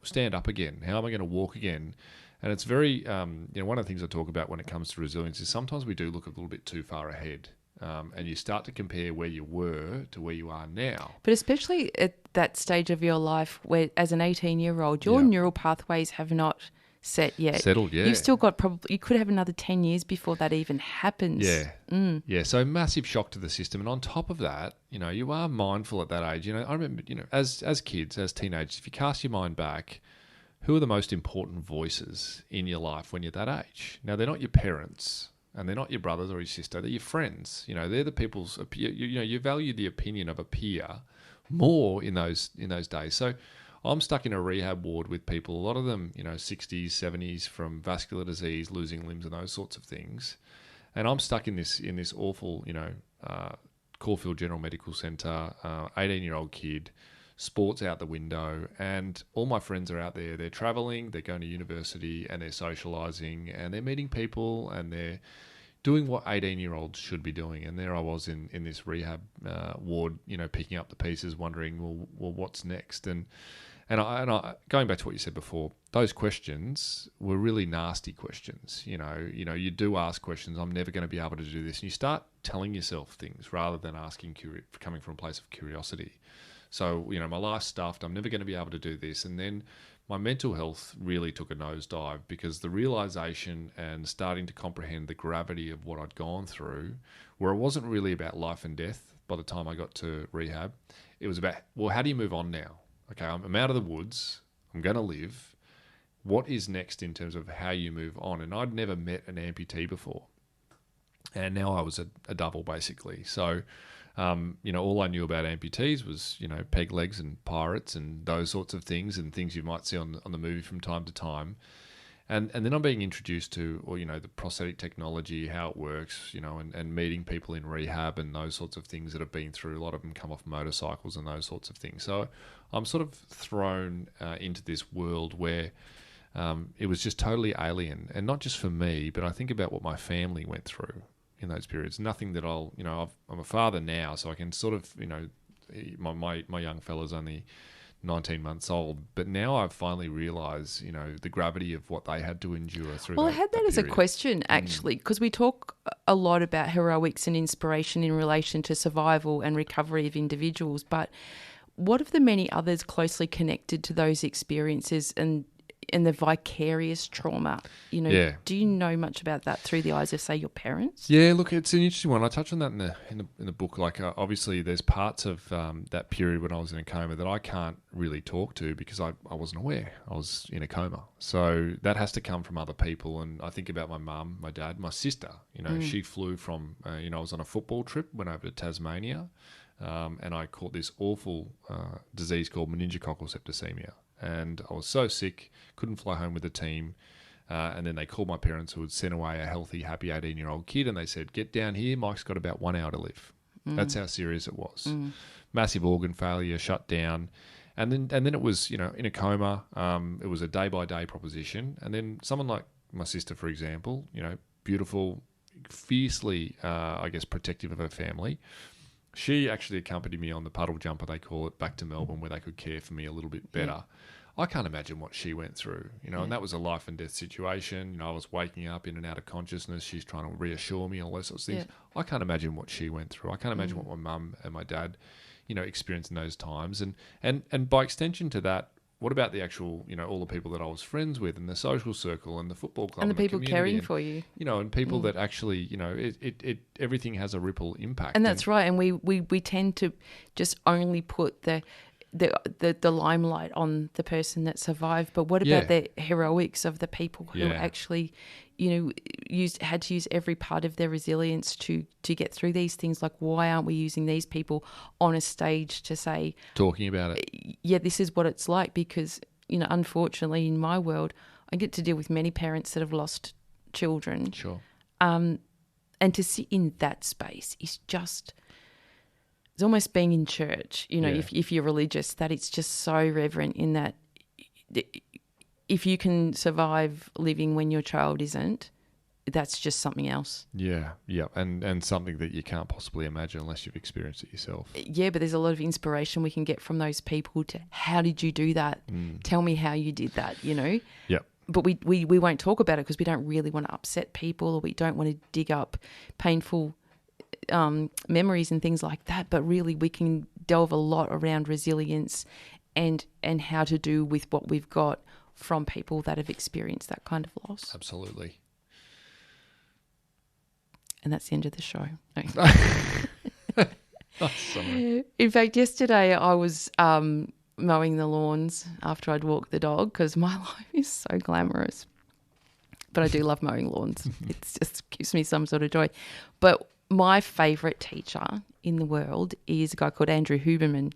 stand up again? How am I going to walk again? And it's very, one of the things I talk about when it comes to resilience is sometimes we do look a little bit too far ahead. And you start to compare where you were to where you are now. But especially at that stage of your life where, as an 18-year-old, your neural pathways have not settled yet. You've still got you could have another 10 years before that even happens. Yeah. Yeah, so massive shock to the system. And on top of that, you are mindful at that age. I remember, as kids, as teenagers, if you cast your mind back, who are the most important voices in your life when you're that age? Now, they're not your parents. And they're not your brothers or your sister, they're your friends. They're the people's, you value the opinion of a peer more in those days. So I'm stuck in a rehab ward with people, a lot of them, 60s, 70s, from vascular disease, losing limbs and those sorts of things. And I'm stuck in this awful, Caulfield General Medical Centre, 18-year-old kid, sports out the window, and all my friends are out there. They're travelling, they're going to university, and they're socialising, and they're meeting people, and they're doing what 18-year-olds should be doing. And there I was in this rehab ward, picking up the pieces, wondering, well, what's next? And I, going back to what you said before, those questions were really nasty questions. You do ask questions. I'm never going to be able to do this, and you start telling yourself things rather than coming from a place of curiosity. So, my life's stuffed. I'm never going to be able to do this. And then my mental health really took a nosedive because the realization and starting to comprehend the gravity of what I'd gone through, where it wasn't really about life and death by the time I got to rehab. It was about, well, how do you move on now? Okay, I'm out of the woods. I'm going to live. What is next in terms of how you move on? And I'd never met an amputee before. And now I was a double, basically. So... all I knew about amputees was, peg legs and pirates and those sorts of things and things you might see on the movie from time to time. And then I'm being introduced to, or, the prosthetic technology, how it works, and meeting people in rehab and those sorts of things that have been through. A lot of them come off motorcycles and those sorts of things. So I'm sort of thrown into this world where it was just totally alien. And not just for me, but I think about what my family went through in those periods. Nothing that I'm a father now, so I can sort of, my young fella's only 19 months old, but now I've finally realised, the gravity of what they had to endure through. Well, I had that as a question, actually, because we talk a lot about heroics and inspiration in relation to survival and recovery of individuals, but what of the many others closely connected to those experiences and the vicarious trauma? Do you know much about that through the eyes of, say, your parents? Yeah, look, it's an interesting one. I touch on that in the book. Like, obviously, there's parts of that period when I was in a coma that I can't really talk to because I wasn't aware I was in a coma. So that has to come from other people. And I think about my mum, my dad, my sister. She flew from. I was on a football trip, went over to Tasmania, and I caught this awful disease called meningococcal septicemia. And I was so sick, couldn't fly home with the team. And then they called my parents, who had sent away a healthy, happy 18-year-old kid, and they said, "Get down here, Mike's got about 1 hour to live." That's how serious it was. Massive organ failure, shut down. And then it was, in a coma. It was a day-by-day proposition. And then someone like my sister, for example, beautiful, fiercely, protective of her family. She actually accompanied me on the puddle jumper, they call it, back to Melbourne, where they could care for me a little bit better. I can't imagine what she went through, and that was a life and death situation. I was waking up in and out of consciousness. She's trying to reassure me, all those sorts of things. I can't imagine what she went through. I can't imagine what my mum and my dad, experienced in those times. And by extension to that, what about the actual, all the people that I was friends with and the social circle and the football club and the people caring and, for you, and people that actually, it everything has a ripple impact. And that's right. And we tend to just only put the limelight on the person that survived. But what about the heroics of the people who actually, had to use every part of their resilience to get through these things? Like, why aren't we using these people on a stage to say, talking about it? Yeah, this is what it's like. Because, unfortunately, in my world, I get to deal with many parents that have lost children. Sure. And to sit in that space is just, it's almost being in church, if you're religious, that it's just so reverent in that if you can survive living when your child isn't, that's just something else. Yeah, and something that you can't possibly imagine unless you've experienced it yourself. Yeah, but there's a lot of inspiration we can get from those people to, how did you do that? Tell me how you did that, Yep. But we won't talk about it because we don't really want to upset people, or we don't want to dig up painful memories and things like that. But really we can delve a lot around resilience and how to do with what we've got from people that have experienced that kind of loss. Absolutely. And that's the end of the show. Oh, sorry. In fact, yesterday I was mowing the lawns after I'd walked the dog, because my life is so glamorous. But I do love mowing lawns. It just gives me some sort of joy. But my favourite teacher in the world is a guy called Andrew Huberman.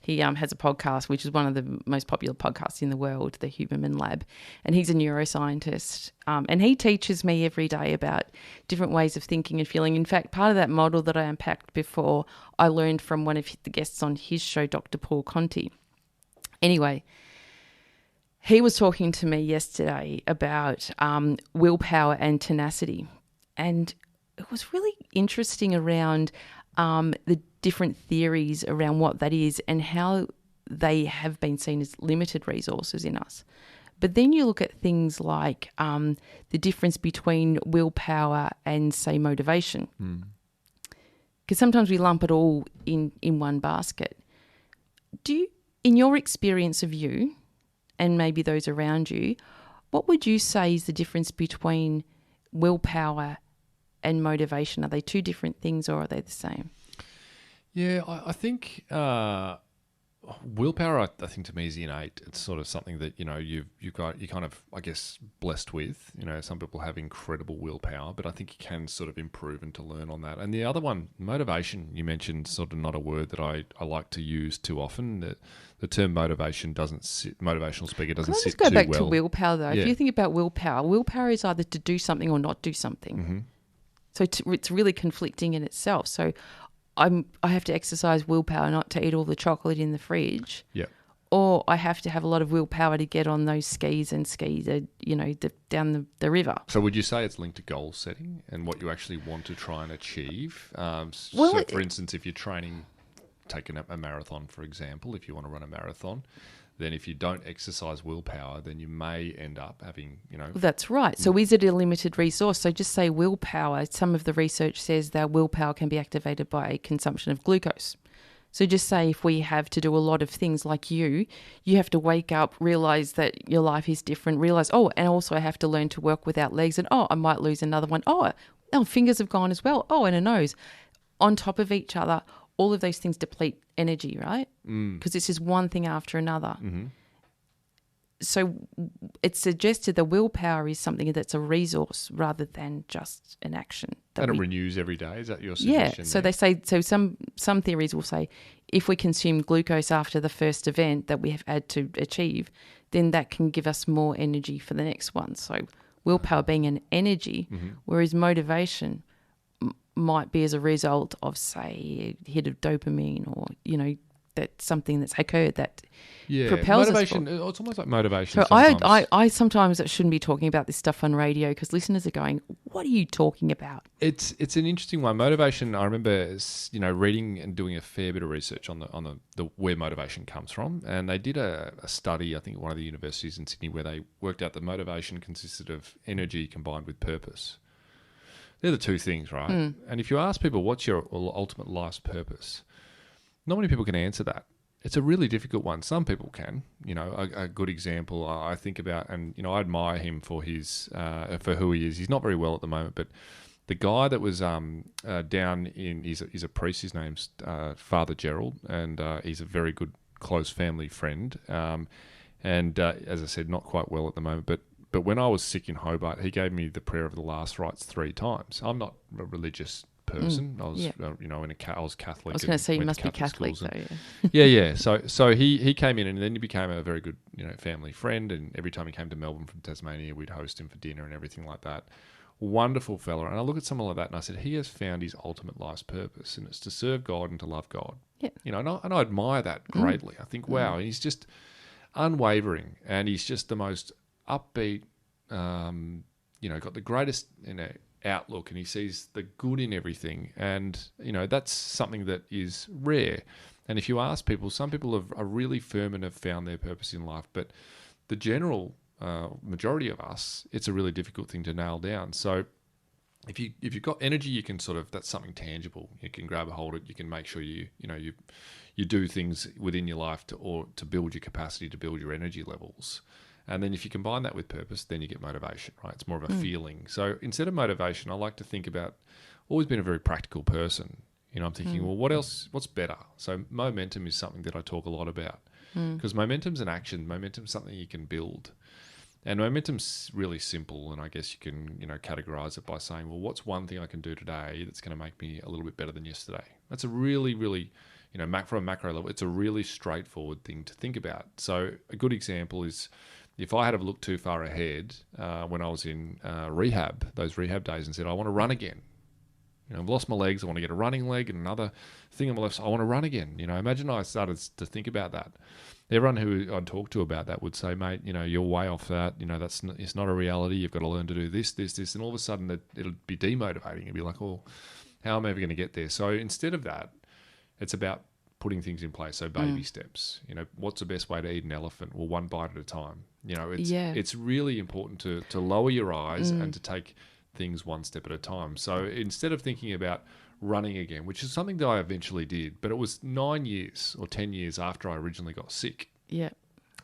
He has a podcast, which is one of the most popular podcasts in the world, the Huberman Lab. And he's a neuroscientist. And he teaches me every day about different ways of thinking and feeling. In fact, part of that model that I unpacked before, I learned from one of the guests on his show, Dr. Paul Conti. Anyway, he was talking to me yesterday about willpower and tenacity. And it was really interesting around the different theories around what that is and how they have been seen as limited resources in us. But then you look at things like the difference between willpower and, say, motivation. Because sometimes we lump it all in one basket. Do you, in your experience of you and maybe those around you, what would you say is the difference between willpower and motivation? Are they two different things, or are they the same? Yeah, I think, willpower, I think to me is innate. It's sort of something that, you've got, you kind of, I guess, blessed with. Some people have incredible willpower, but I think you can sort of improve and to learn on that. And the other one, motivation, you mentioned, sort of not a word that I like to use too often. The term motivation doesn't sit, motivational speaker doesn't sit too well. Can I just go back to willpower though? Yeah. If you think about willpower is either to do something or not do something. Mm-hmm. So it's really conflicting in itself. So I have to exercise willpower not to eat all the chocolate in the fridge. Yeah. Or I have to have a lot of willpower to get on those skis down the river. So would you say it's linked to goal setting and what you actually want to try and achieve? For instance, if you're training, taking up a marathon, for example, if you want to run a marathon, then if you don't exercise willpower, then you may end up having, That's right. So is it a limited resource? So just say willpower. Some of the research says that willpower can be activated by consumption of glucose. So just say if we have to do a lot of things like you have to wake up, realise that your life is different, realise, and also I have to learn to work without legs and, I might lose another one. Fingers have gone as well. And a nose. On top of each other, all of those things deplete energy, right? Because it's just one thing after another. Mm-hmm. So it's suggested that willpower is something that's a resource rather than just an action. And it renews every day. Is that your suggestion? Yeah. So they say, some theories will say if we consume glucose after the first event that we have had to achieve, then that can give us more energy for the next one. So willpower being an energy, whereas motivation might be as a result of, say, a hit of dopamine or, that's something that's occurred that propels motivation. us. It's almost like motivation. So I sometimes shouldn't be talking about this stuff on radio because listeners are going, "What are you talking about?" It's an interesting one. Motivation. I remember reading and doing a fair bit of research on the where motivation comes from, and they did a study, I think at one of the universities in Sydney, where they worked out that motivation consisted of energy combined with purpose. They're the two things, right? And if you ask people, what's your ultimate life's purpose? Not many people can answer that. It's a really difficult one. Some people can. A good example I think about, and I admire him for his for who he is. He's not very well at the moment, but the guy that was down in, he's a priest. His name's Father Gerald, and he's a very good close family friend. And as I said, not quite well at the moment, but when I was sick in Hobart, he gave me the prayer of the last rites 3 times. I'm not a religious person. I was, I was Catholic. I was going to say you must be Catholic, though. Yeah. So he came in, and then he became a very good, family friend. And every time he came to Melbourne from Tasmania, we'd host him for dinner and everything like that. Wonderful fella. And I look at someone like that, and I said, he has found his ultimate life's purpose, and it's to serve God and to love God. Yeah. And I admire that greatly. I think, wow, he's just unwavering, and he's just the most upbeat. Got the greatest, outlook, and he sees the good in everything, and that's something that is rare. And if you ask people, some people are really firm and have found their purpose in life, but the general majority of us, it's a really difficult thing to nail down. So if you've got energy, you can that's something tangible. You can grab a hold of it. You can make sure you do things within your life to build your capacity, to build your energy levels. And then if you combine that with purpose, then you get motivation, right? It's more of a feeling. So instead of motivation, I like to think about, always been a very practical person. I'm thinking, well, what else, what's better? So momentum is something that I talk a lot about because momentum's an action. Momentum's something you can build. And momentum's really simple. And I guess you can, categorize it by saying, well, what's one thing I can do today that's going to make me a little bit better than yesterday? That's a really, really, from a macro level, it's a really straightforward thing to think about. So a good example is, if I had looked too far ahead when I was in rehab, those rehab days, and said, I want to run again. I've lost my legs. I want to get a running leg and another thing on my left. I want to run again. Imagine I started to think about that. Everyone who I'd talk to about that would say, mate, you're way off that. It's not a reality. You've got to learn to do this. And all of a sudden it'll be demotivating. It'll be like, well, how am I ever going to get there? So instead of that, it's about putting things in place. So baby steps. What's the best way to eat an elephant? Well, one bite at a time. It's really important to lower your eyes and to take things one step at a time. So instead of thinking about running again, which is something that I eventually did, but it was 9 years or 10 years after I originally got sick. Yeah.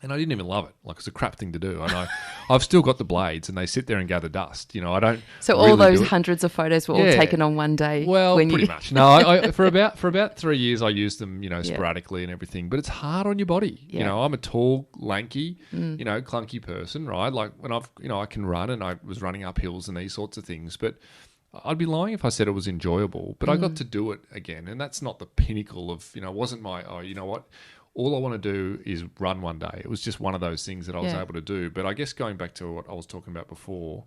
And I didn't even love it. Like, it's a crap thing to do. And I've still got the blades, and they sit there and gather dust. You know, I don't. So really all those hundreds of photos were all taken on one day. Well, pretty much. No, I for about 3 years I used them, sporadically and everything. But it's hard on your body. Yeah. You know, I'm a tall, lanky, clunky person, right? Like when I can run, and I was running up hills and these sorts of things. But I'd be lying if I said it was enjoyable. But I got to do it again, and that's not the pinnacle of. It wasn't my. You know what. All I want to do is run one day. It was just one of those things that I was able to do. But I guess going back to what I was talking about before,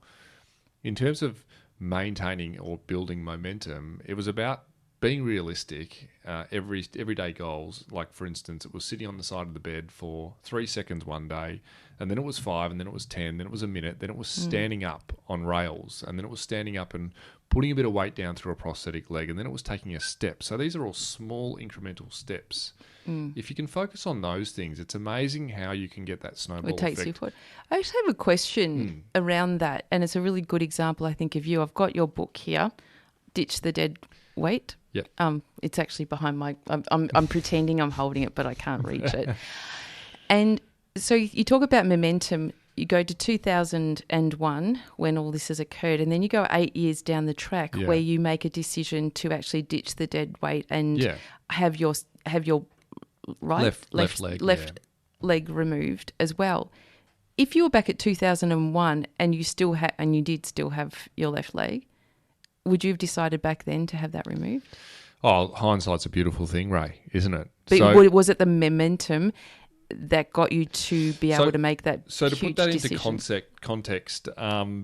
in terms of maintaining or building momentum, it was about being realistic, everyday goals. Like, for instance, it was sitting on the side of the bed for 3 seconds one day, and then it was 5, and then it was 10, then it was a minute, then it was standing up on rails, and then it was standing up and putting a bit of weight down through a prosthetic leg, and then it was taking a step. So these are all small incremental steps. If you can focus on those things, it's amazing how you can get that snowball effect. It takes you forward. I actually have a question around that, and it's a really good example, I think, of you. I've got your book here, Ditch the Dead Weight. Yep. It's actually behind my. I'm pretending I'm holding it, but I can't reach it. And so you talk about momentum. You go to 2001 when all this has occurred, and then you go 8 years down the track where you make a decision to actually ditch the dead weight and have your left leg removed as well. If you were back at 2001 and you did still have your left leg, would you have decided back then to have that removed? Oh, hindsight's a beautiful thing, Ray, isn't it? But was it the momentum that got you to be able to make that So to put that decision? into context,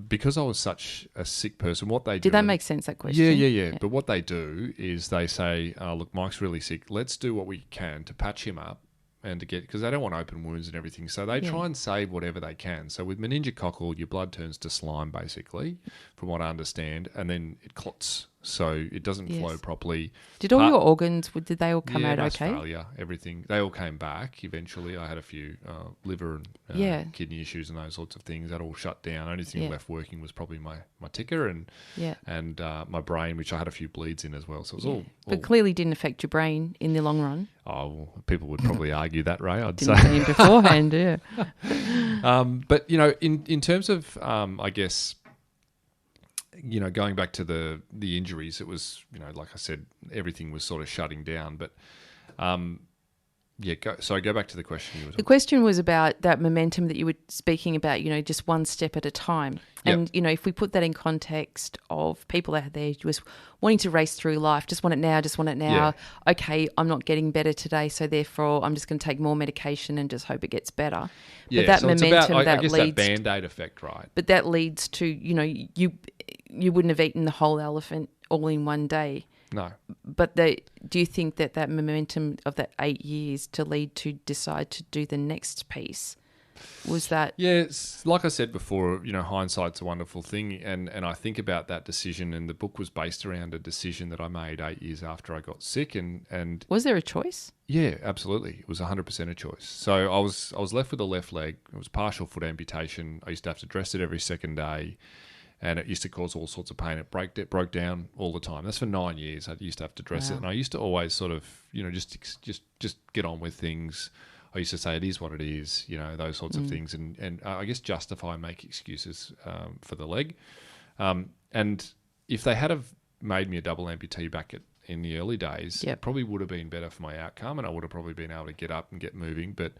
because I was such a sick person, what they do... Did that make sense, that question? Yeah. But what they do is they say, look, Mike's really sick. Let's do what we can to patch him up and to get... Because they don't want open wounds and everything. So they try and save whatever they can. So with meningococcal, your blood turns to slime, basically, from what I understand, and then it clots. So it doesn't flow properly. Did all your organs, did they all come out okay? Australia, everything. They all came back eventually. I had a few liver and kidney issues and those sorts of things. That all shut down. Only thing left working was probably my ticker and my brain, which I had a few bleeds in as well. So it was all... But clearly didn't affect your brain in the long run. Oh, well, people would probably argue that, Ray, I'd Didn't say. see him beforehand, But, in terms of, I guess... going back to the injuries, it was, like I said, everything was sort of shutting down. But, go back to the question. The question was about that momentum that you were speaking about, just one step at a time. Yep. And, if we put that in context of people out there just wanting to race through life, just want it now. Yeah. Okay, I'm not getting better today, so therefore I'm just going to take more medication and just hope it gets better. Yeah, but that so momentum it's about, I guess, leads that Band-Aid effect, right? But that leads to, you wouldn't have eaten the whole elephant all in one day. No. But do you think that momentum of that 8 years to lead to decide to do the next piece, was that... Yeah, it's, like I said before, hindsight's a wonderful thing. And I think about that decision, and the book was based around a decision that I made 8 years after I got sick. And was there a choice? Yeah, absolutely. It was 100% a choice. So I was left with a left leg. It was partial foot amputation. I used to have to dress it every second day. And it used to cause all sorts of pain. It broke down all the time. That's for 9 years. I used to have to dress it. And I used to always sort of, just get on with things. I used to say it is what it is, those sorts of things. And I guess justify and make excuses for the leg. And if they had have made me a double amputee back in the early days, it probably would have been better for my outcome, and I would have probably been able to get up and get moving. But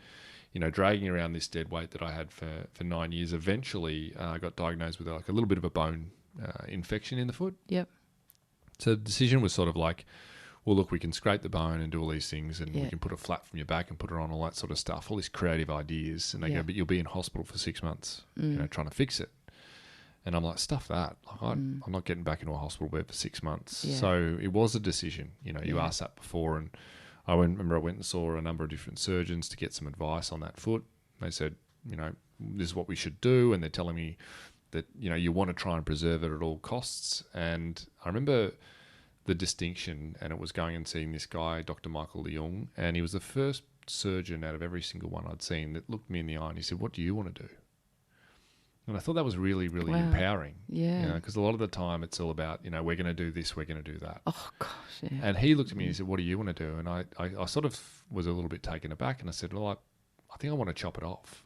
dragging around this dead weight that I had for 9 years, eventually I got diagnosed with like a little bit of a bone infection in the foot. Yep. So the decision was sort of like, well, look, we can scrape the bone and do all these things, and we can put a flap from your back and put it on, all that sort of stuff, all these creative ideas. And they go, but you'll be in hospital for 6 months, trying to fix it. And I'm like, stuff that. Like, I'm not getting back into a hospital bed for 6 months. Yeah. So it was a decision. You asked that before, and I remember I went and saw a number of different surgeons to get some advice on that foot. They said, this is what we should do. And they're telling me that, you want to try and preserve it at all costs. And I remember the distinction, and it was going and seeing this guy, Dr. Michael Leung, and he was the first surgeon out of every single one I'd seen that looked me in the eye and he said, what do you want to do? And I thought that was really, really empowering. Yeah. Because a lot of the time it's all about, we're going to do this, we're going to do that. Oh, gosh, yeah. And he looked at me and he said, what do you want to do? And I sort of was a little bit taken aback, and I said, well, I think I want to chop it off.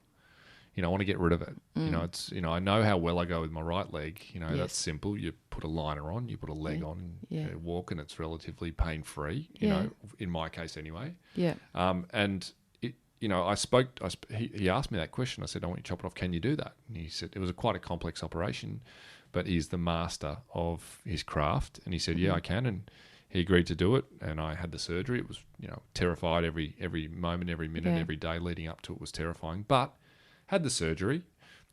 I want to get rid of it. It's I know how well I go with my right leg. That's simple. You put a liner on, you put a leg on, walk, and it's relatively pain free. In my case anyway. Yeah. And he asked me that question. I said, I want you to chop it off. Can you do that? And he said it was quite a complex operation, but he's the master of his craft. And he said, yeah, I can. And he agreed to do it. And I had the surgery. It was, terrified every moment, every minute, every day leading up to it was terrifying. But had the surgery.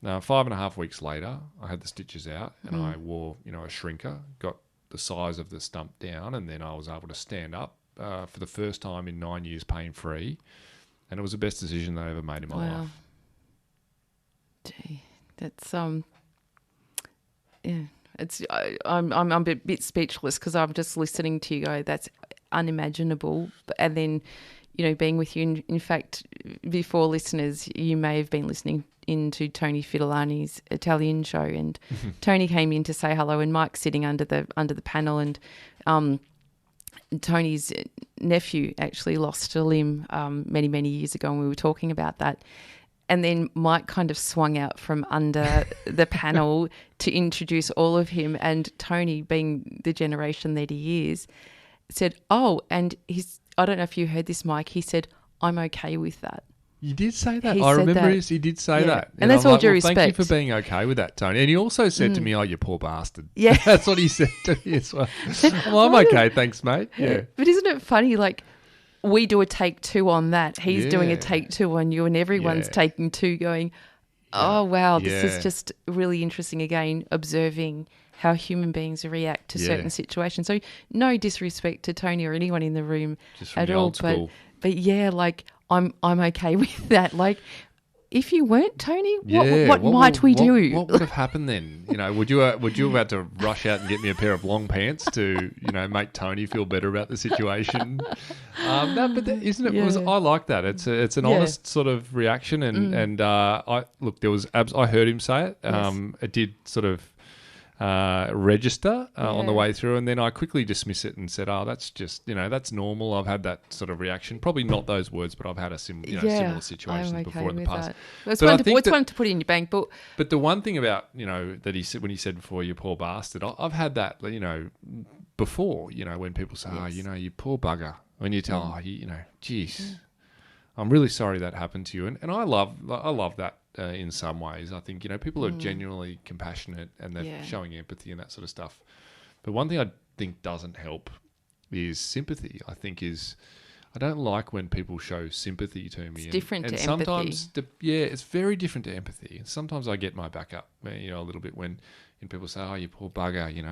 5.5 weeks later, I had the stitches out and I wore, a shrinker, got the size of the stump down, and then I was able to stand up for the first time in 9 years pain-free. And it was the best decision that I ever made in my life. Gee, that's I'm a bit speechless because I'm just listening to you go. That's unimaginable. And then, being with you. In fact, before listeners, you may have been listening into Tony Fidolani's Italian show, and Tony came in to say hello, and Mike's sitting under the panel, and Tony's nephew actually lost a limb many, many years ago, and we were talking about that. And then Mike kind of swung out from under the panel to introduce all of him, and Tony, being the generation that he is, said, and I don't know if you heard this, Mike, he said, I'm okay with that. You did say that. I remember he did say that. And that's all due respect. Thank you for being okay with that, Tony. And he also said to me, you poor bastard. Yeah. That's what he said to me as well. Well, I'm okay, thanks, mate. Yeah. But isn't it funny, like, we do a take two on that. He's doing a take two on you, and everyone's taking two going, oh, wow, this is just really interesting, again, observing how human beings react to certain situations. So no disrespect to Tony or anyone in the room at all. But yeah, like, I'm okay with that. Like, if you weren't, Tony, what might we do? What would have happened then? Would you have had to rush out and get me a pair of long pants to, make Tony feel better about the situation? No, but isn't it? Yeah. I like that. It's an honest sort of reaction, and I heard him say it. It did sort of register on the way through, and then I quickly dismiss it and said, that's just, that's normal. I've had that sort of reaction. Probably not those words, but I've had similar situations before in the past. It's one to put in your bank book. But the one thing about, that he said, when he said before, you poor bastard, I've had that, before, when people say, you poor bugger, when you tell, geez, I'm really sorry that happened to you. And I love that. In some ways, I think people are genuinely compassionate and they're showing empathy and that sort of stuff. But one thing I think doesn't help is sympathy. I don't like when people show sympathy to me. It's different to sometimes empathy. It's very different to empathy. And sometimes I get my back up, a little bit when people say, "Oh, you poor bugger," you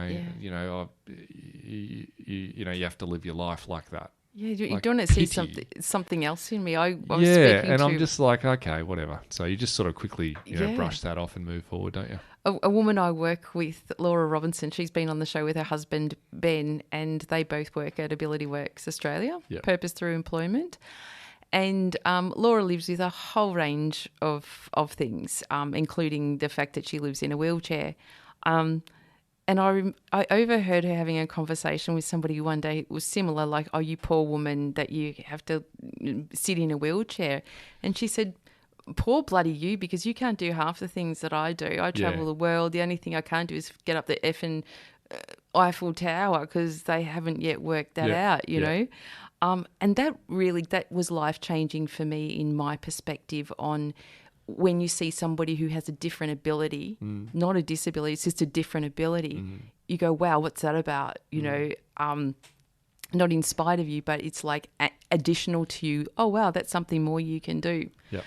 have to live your life like that. Yeah, you don't want to see something else in me. I'm just like, okay, whatever. So you just sort of quickly, brush that off and move forward, don't you? A woman I work with, Laura Robinson, she's been on the show with her husband, Ben, and they both work at Ability Works Australia, Purpose Through Employment. And Laura lives with a whole range of things, including the fact that she lives in a wheelchair. And I overheard her having a conversation with somebody one day. It was similar, like, oh, you poor woman that you have to sit in a wheelchair. And she said, poor bloody you, because you can't do half the things that I do. I travel the world. The only thing I can't do is get up the effing Eiffel Tower because they haven't yet worked that out, you know. And that was life-changing for me in my perspective on when you see somebody who has a different ability, not a disability, it's just a different ability, you go, wow, what's that about? Not in spite of you, but it's like additional to you. Oh, wow, that's something more you can do. Yep.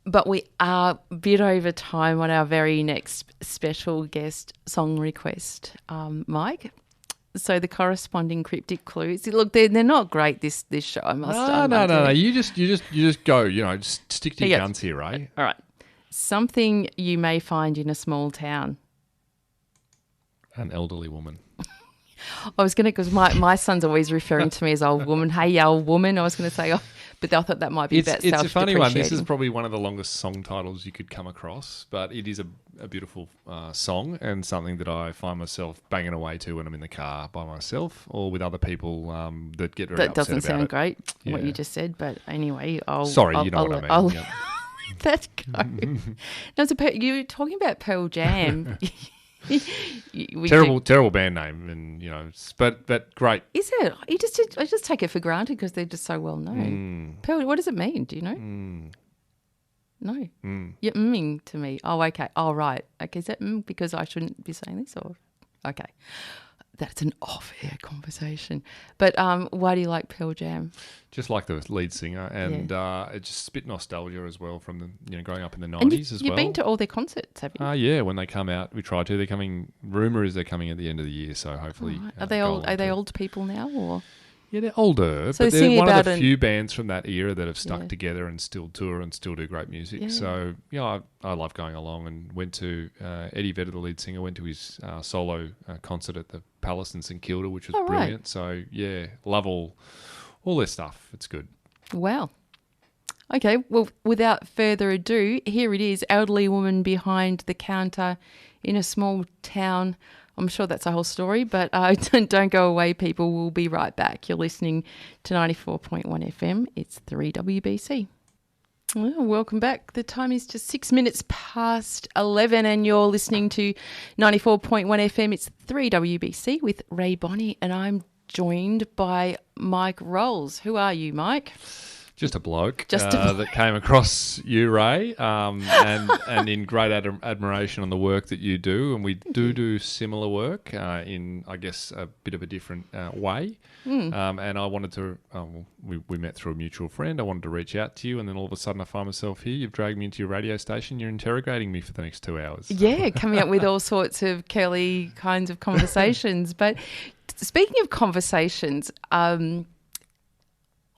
But we are a bit over time on our very next special guest song request, Mike. So the corresponding cryptic clues. Look, they're not great. This show, I must. No. You just go. Just stick to your guns here, Rae. All right. Something you may find in a small town. An elderly woman. I was going to, because my son's always referring to me as old woman. Hey, old woman. I was going to say, But I thought that might be about It's a funny one. This is probably one of the longest song titles you could come across, but it is a beautiful song and something that I find myself banging away to when I'm in the car by myself or with other people that get very upset about it. That doesn't sound great, what you just said, but anyway, you know what I mean. I'll let that go. Now, you're talking about Pearl Jam. Terrible band name, and but great. Is it? I just take it for granted because they're just so well known. Pearl, what does it mean? Do you know? No. You're mming to me. Oh, okay. Oh, right. Okay, is that because I shouldn't be saying this, or okay? That's an off-air conversation. But why do you like Pearl Jam? Just like the lead singer, and it just spit nostalgia as well from the growing up in the 90s as well. You've been to all their concerts, have you? Yeah, when they come out, we try to. They're coming. Rumor is they're coming at the end of the year, so hopefully. Are they old people now, or? Yeah, they're older, but they're one of the few bands from that era that have stuck together and still tour and still do great music. Yeah. So, I love going along, and went to Eddie Vedder, the lead singer, went to his solo concert at the Palace in St Kilda, which was brilliant. Right. So, yeah, love all their stuff. It's good. Wow. Okay, well, without further ado, here it is, elderly woman behind the counter in a small town. I'm sure that's a whole story, but don't go away, people. We'll be right back. You're listening to 94.1 FM. It's 3WBC. Well, welcome back. The time is just 6 minutes past 11 and you're listening to 94.1 FM. It's 3WBC with Rae Bonney, and I'm joined by Mike Rolls. Who are you, Mike? Just a bloke that came across you, Rae, and in great admiration on the work that you do. And we do similar work in, I guess, a bit of a different way. And I wanted to, we met through a mutual friend. I wanted to reach out to you, and then all of a sudden I find myself here. You've dragged me into your radio station. You're interrogating me for the next 2 hours. Yeah, coming up with all sorts of curly kinds of conversations. But speaking of conversations,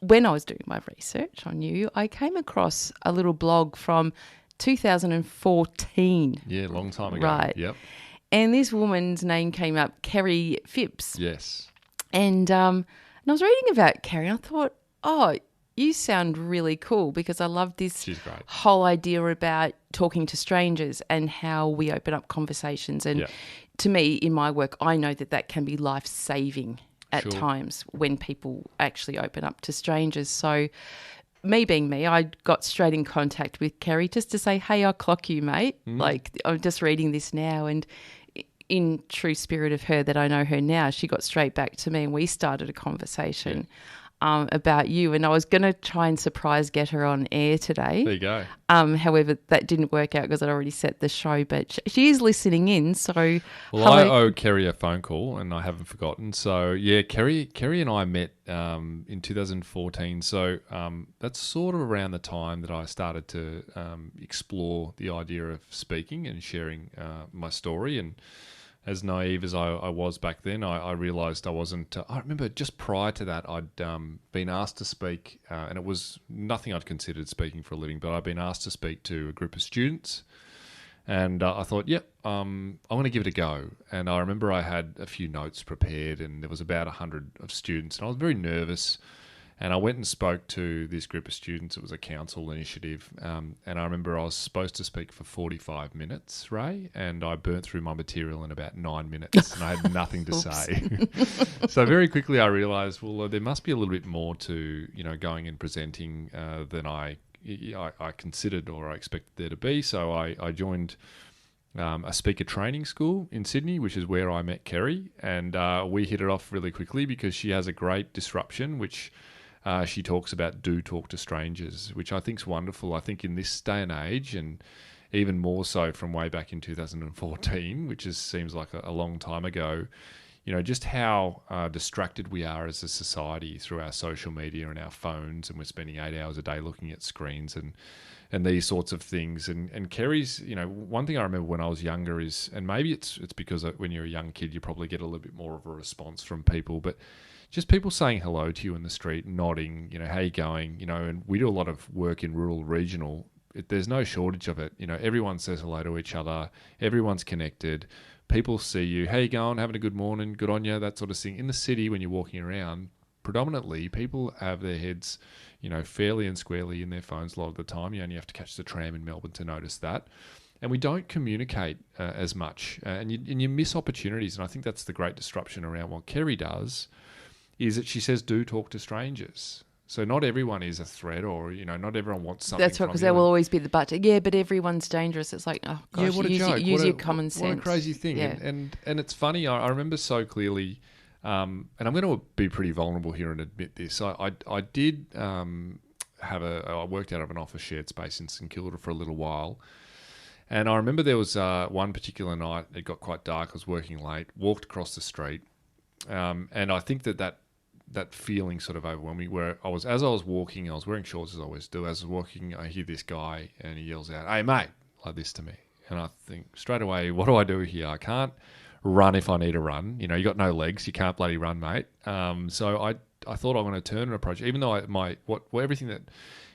when I was doing my research on you, I came across a little blog from 2014. Yeah, long time ago. Right. Yep. And this woman's name came up, Kerry Phipps. Yes. And I was reading about Kerry, and I thought, oh, you sound really cool, because I love this whole idea about talking to strangers and how we open up conversations. And to me, in my work, I know that can be life-saving at times when people actually open up to strangers. So me being me, I got straight in contact with Kerry just to say, hey, I'll clock you, mate. Like, I'm just reading this now. And in true spirit of her that I know her now, she got straight back to me and we started a conversation about you. And I was going to try and get her on air today. There you go. However, that didn't work out because I'd already set the show, but she is listening in. So, well, I owe Kerry a phone call and I haven't forgotten. So, yeah, Kerry and I met in 2014. So that's sort of around the time that I started to explore the idea of speaking and sharing my story. And as naive as I was back then, I realised I wasn't... I remember just prior to that, I'd been asked to speak, and it was nothing I'd considered speaking for a living, but I'd been asked to speak to a group of students, and I thought, I'm going to give it a go. And I remember I had a few notes prepared, and there was about 100 of students, and I was very nervous. And I went and spoke to this group of students. It was a council initiative. And I remember I was supposed to speak for 45 minutes, Rae, and I burnt through my material in about 9 minutes and I had nothing to say. So very quickly I realised, well, there must be a little bit more to, going and presenting than I considered or I expected there to be. So I joined a speaker training school in Sydney, which is where I met Kerry. And we hit it off really quickly because she has a great disruption, which... she talks about do talk to strangers, which I think is wonderful. I think in this day and age, and even more so from way back in 2014, which seems like a long time ago, just how distracted we are as a society through our social media and our phones, and we're spending 8 hours a day looking at screens and these sorts of things. And Kerry's, one thing I remember when I was younger is, and maybe it's because when you're a young kid, you probably get a little bit more of a response from people, but just people saying hello to you in the street, nodding, how you going, and we do a lot of work in rural, regional. There's no shortage of it. Everyone says hello to each other. Everyone's connected. People see you. How you going? Having a good morning? Good on you? That sort of thing. In the city, when you're walking around, predominantly people have their heads, fairly and squarely in their phones a lot of the time. You only have to catch the tram in Melbourne to notice that. And we don't communicate as much, and you miss opportunities. And I think that's the great disruption around what Kerry does, is that she says, do talk to strangers. So not everyone is a threat, or, not everyone wants something. That's right, because there will always be the but. Yeah, but everyone's dangerous. It's like, oh, gosh, what a joke. Use your common sense. What a crazy thing. Yeah. And it's funny, I remember so clearly, and I'm going to be pretty vulnerable here and admit this. I did I worked out of an office shared space in St Kilda for a little while. And I remember there was one particular night, it got quite dark, I was working late, walked across the street, and I think that feeling sort of overwhelmed me, where as I was walking, I was wearing shorts as I always do, as I was walking, I hear this guy, and he yells out, "Hey, mate," like this to me. And I think straight away, what do I do here? I can't run if I need to run. You got no legs, you can't bloody run, mate. So I thought I'm going to turn and approach, even though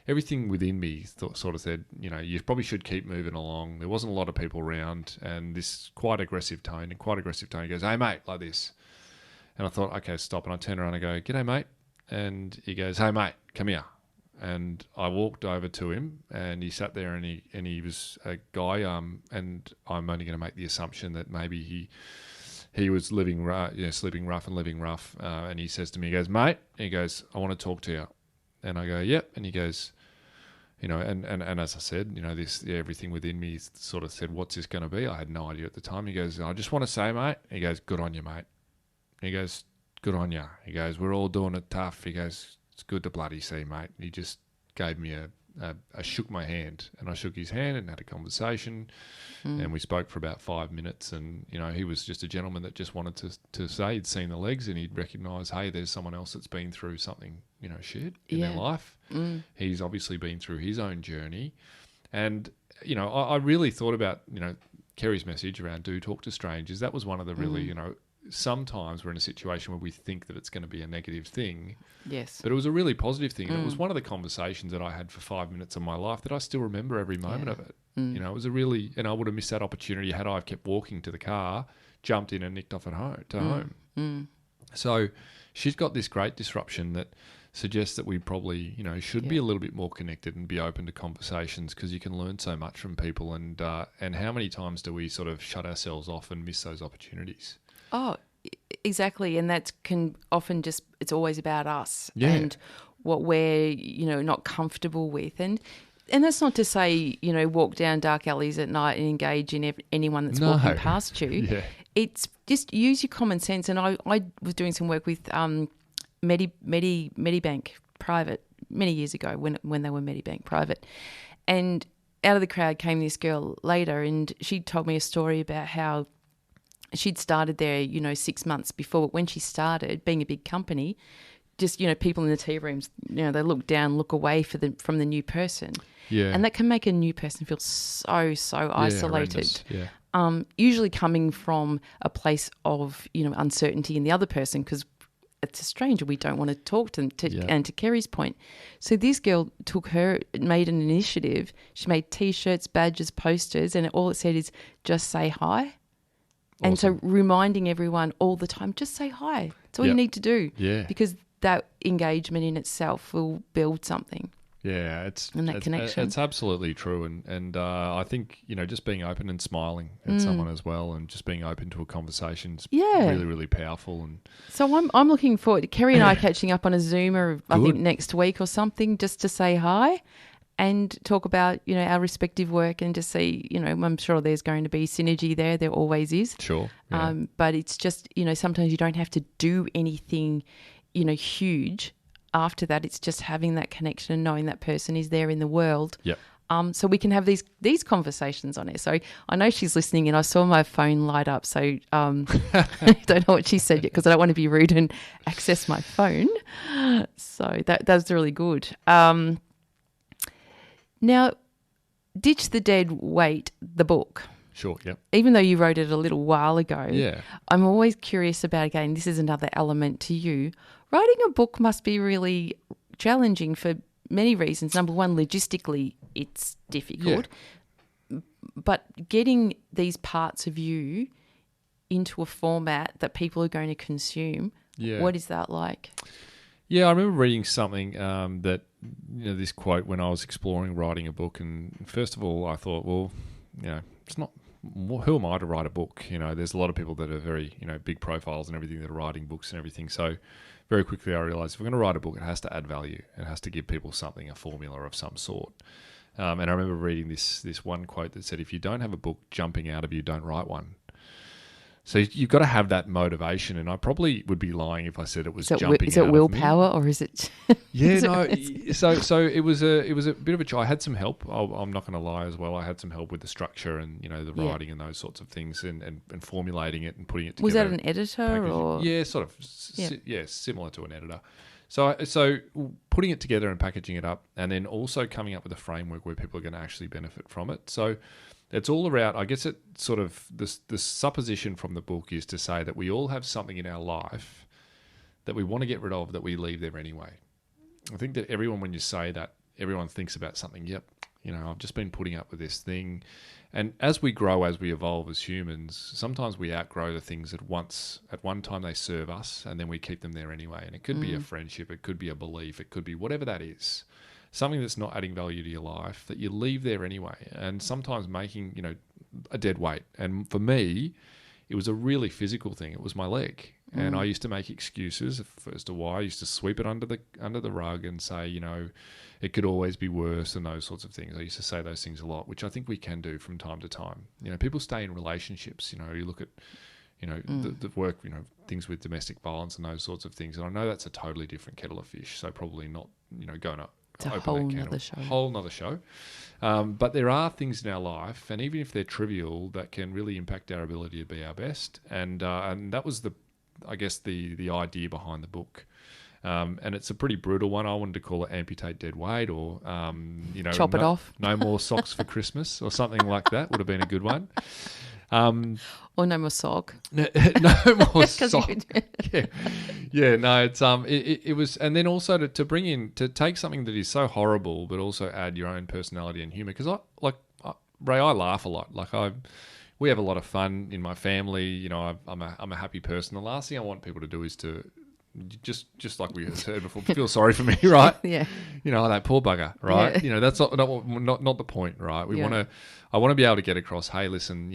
everything within me sort of said, you probably should keep moving along. There wasn't a lot of people around, and this quite aggressive tone. He goes, "Hey, mate," like this. And I thought, okay, stop. And I turned around and go, "G'day, mate." And he goes, "Hey, mate, come here." And I walked over to him, and he sat there, and he was a guy, and I'm only going to make the assumption that maybe he was sleeping rough and living rough. And he says to me, he goes, "Mate," he goes, "I want to talk to you." And I go, "Yep." And he goes, and as I said, everything within me sort of said, "What's this going to be?" I had no idea at the time. He goes, "I just want to say, mate," he goes, "good on you, mate." He goes, "Good on you." He goes, "We're all doing it tough." He goes, "It's good to bloody see, mate." He just gave me I shook my hand, and I shook his hand and had a conversation, and we spoke for about 5 minutes. And he was just a gentleman that just wanted to say he'd seen the legs, and he'd recognise, hey, there's someone else that's been through something shared in their life. He's obviously been through his own journey, and I really thought about Kerry's message around do talk to strangers. That was one of the really sometimes we're in a situation where we think that it's going to be a negative thing. Yes. But it was a really positive thing. And it was one of the conversations that I had for 5 minutes of my life that I still remember every moment of it. It was and I would have missed that opportunity had I kept walking to the car, jumped in and nicked off home. So she's got this great disruption that suggests that we probably, should be a little bit more connected and be open to conversations, because you can learn so much from people. And how many times do we sort of shut ourselves off and miss those opportunities? Oh, exactly. And that can often it's always about us and what we're, not comfortable with. And that's not to say, walk down dark alleys at night and engage in anyone that's walking past you. Yeah. It's just use your common sense. And I was doing some work with Medibank Private many years ago when they were Medibank Private. And out of the crowd came this girl later, and she told me a story about how she'd started there, 6 months before. But when she started, being a big company, just, people in the tea rooms, they look down, look away from the new person. Yeah. And that can make a new person feel so isolated. Yeah. Usually coming from a place of, uncertainty in the other person, because it's a stranger. We don't want to talk to them. And to Kerry's point, so this girl made an initiative. She made T-shirts, badges, posters, and all it said is just say hi. Awesome. And so reminding everyone all the time, just say hi. That's all you need to do. Yeah. Because that engagement in itself will build something. Yeah, it's connection. It's absolutely true, and I think just being open and smiling at someone as well, and just being open to a conversation is really, really powerful. And so I'm looking forward to Kerry and I catching up on a Zoomer, I think next week or something, just to say hi and talk about our respective work, and to see I'm sure there's going to be synergy there. There always is. Sure. Yeah. But it's just sometimes you don't have to do anything huge. After that, it's just having that connection and knowing that person is there in the world. Yep. So we can have these conversations on it. So I know she's listening, and I saw my phone light up. So I don't know what she said yet, because I don't want to be rude and access my phone. So that's really good. Now, Ditch the Dead Weight, the book. Sure, yep. Even though you wrote it a little while ago, yeah, I'm always curious about, again, this is another element to you. Writing a book must be really challenging for many reasons. Number one, logistically, it's difficult. Yeah. But getting these parts of you into a format that people are going to consume, what is that like? Yeah, I remember reading something that, this quote when I was exploring writing a book. And first of all, I thought, well, it's not, who am I to write a book? There's a lot of people that are very, big profiles and everything that are writing books and everything. So very quickly I realized if we're going to write a book, it has to add value. It has to give people something, a formula of some sort. And I remember reading this one quote that said, if you don't have a book jumping out of you, don't write one. So you've got to have that motivation, and I probably would be lying if I said it was jumping out of me. Is it willpower or is it? Yeah, no. So it was a bit of a. I had some help. I'm not going to lie as well. I had some help with the structure and the writing and those sorts of things, and formulating it and putting it together. Was that an editor or? Yeah, sort of. Yeah, similar to an editor. So putting it together and packaging it up, and then also coming up with a framework where people are going to actually benefit from it. So it's all around, I guess it sort of, the supposition from the book is to say that we all have something in our life that we want to get rid of that we leave there anyway. I think that everyone, when you say that, everyone thinks about something, yep, I've just been putting up with this thing. And as we grow, as we evolve as humans, sometimes we outgrow the things at one time they serve us, and then we keep them there anyway. And it could be a friendship, it could be a belief, it could be whatever that is. Something that's not adding value to your life that you leave there anyway, and sometimes making, a dead weight. And for me, it was a really physical thing. It was my leg. And I used to make excuses as to why. I used to sweep it under the rug and say, it could always be worse and those sorts of things. I used to say those things a lot, which I think we can do from time to time. People stay in relationships. You look at, the work, things with domestic violence and those sorts of things. And I know that's a totally different kettle of fish. So probably not, going up. It's a whole nother show. But there are things in our life, and even if they're trivial, that can really impact our ability to be our best. And that was the idea behind the book. And it's a pretty brutal one. I wanted to call it Amputate Dead Weight, or Chop it off. No more socks for Christmas, or something like that would have been a good one. Or no more sock. No more sock. Yeah. No, it's it was, and then also to take something that is so horrible, but also add your own personality and humor. Because Ray, I laugh a lot. We have a lot of fun in my family. I'm a happy person. The last thing I want people to do is to just like we heard before, feel sorry for me, right? Yeah. That poor bugger, right? Yeah. That's not the point, right? I want to be able to get across, hey, listen,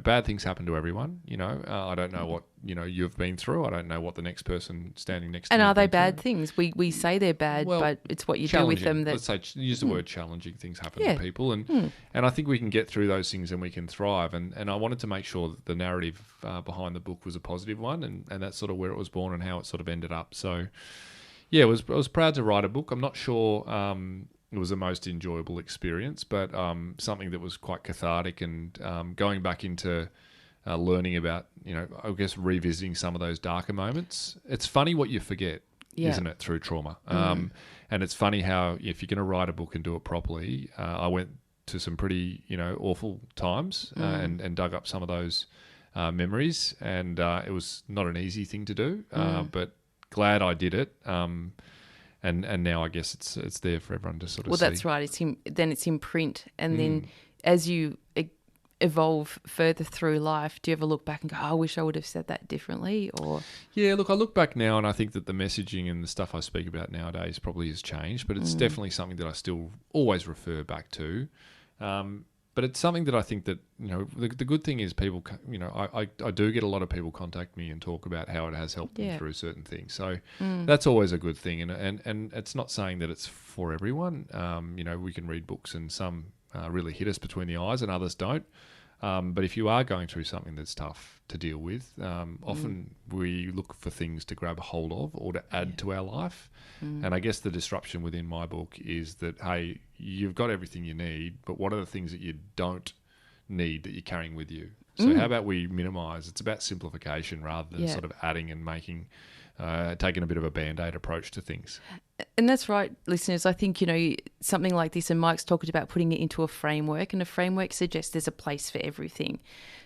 bad things happen to everyone. I don't know what, you've been through. I don't know what the next person standing next to you. And are they bad things? We say they're bad, but it's what you do with them. Let's say, use the word challenging things happen to people. And I think we can get through those things and we can thrive. And I wanted to make sure that the narrative behind the book was a positive one. And that's sort of where it was born and how it sort of ended up. So, yeah, I was proud to write a book. I'm not sure it was the most enjoyable experience, but something that was quite cathartic, and going back into learning about, I guess revisiting some of those darker moments. It's funny what you forget, isn't it, through trauma? And it's funny how if you're going to write a book and do it properly, I went to some pretty, awful times and dug up some of those memories, and it was not an easy thing to do, but glad I did it. And now I guess it's there for everyone to sort of see. Well, that's right. It's in print. And then as you evolve further through life, do you ever look back and go, I wish I would have said that differently? Or yeah, look, I look back now and I think that the messaging and the stuff I speak about nowadays probably has changed, but it's definitely something that I still always refer back to. But it's something that I think that, the good thing is people, I do get a lot of people contact me and talk about how it has helped them through certain things. So that's always a good thing. And it's not saying that it's for everyone. We can read books and some really hit us between the eyes and others don't. But if you are going through something that's tough to deal with, often we look for things to grab a hold of or to add to our life. And I guess the disruption within my book is that, hey, you've got everything you need, but what are the things that you don't need that you're carrying with you? So how about we minimise? It's about simplification rather than sort of adding and making, taking a bit of a Band-Aid approach to things. And that's right, listeners. I think, something like this, and Mike's talked about putting it into a framework, and a framework suggests there's a place for everything.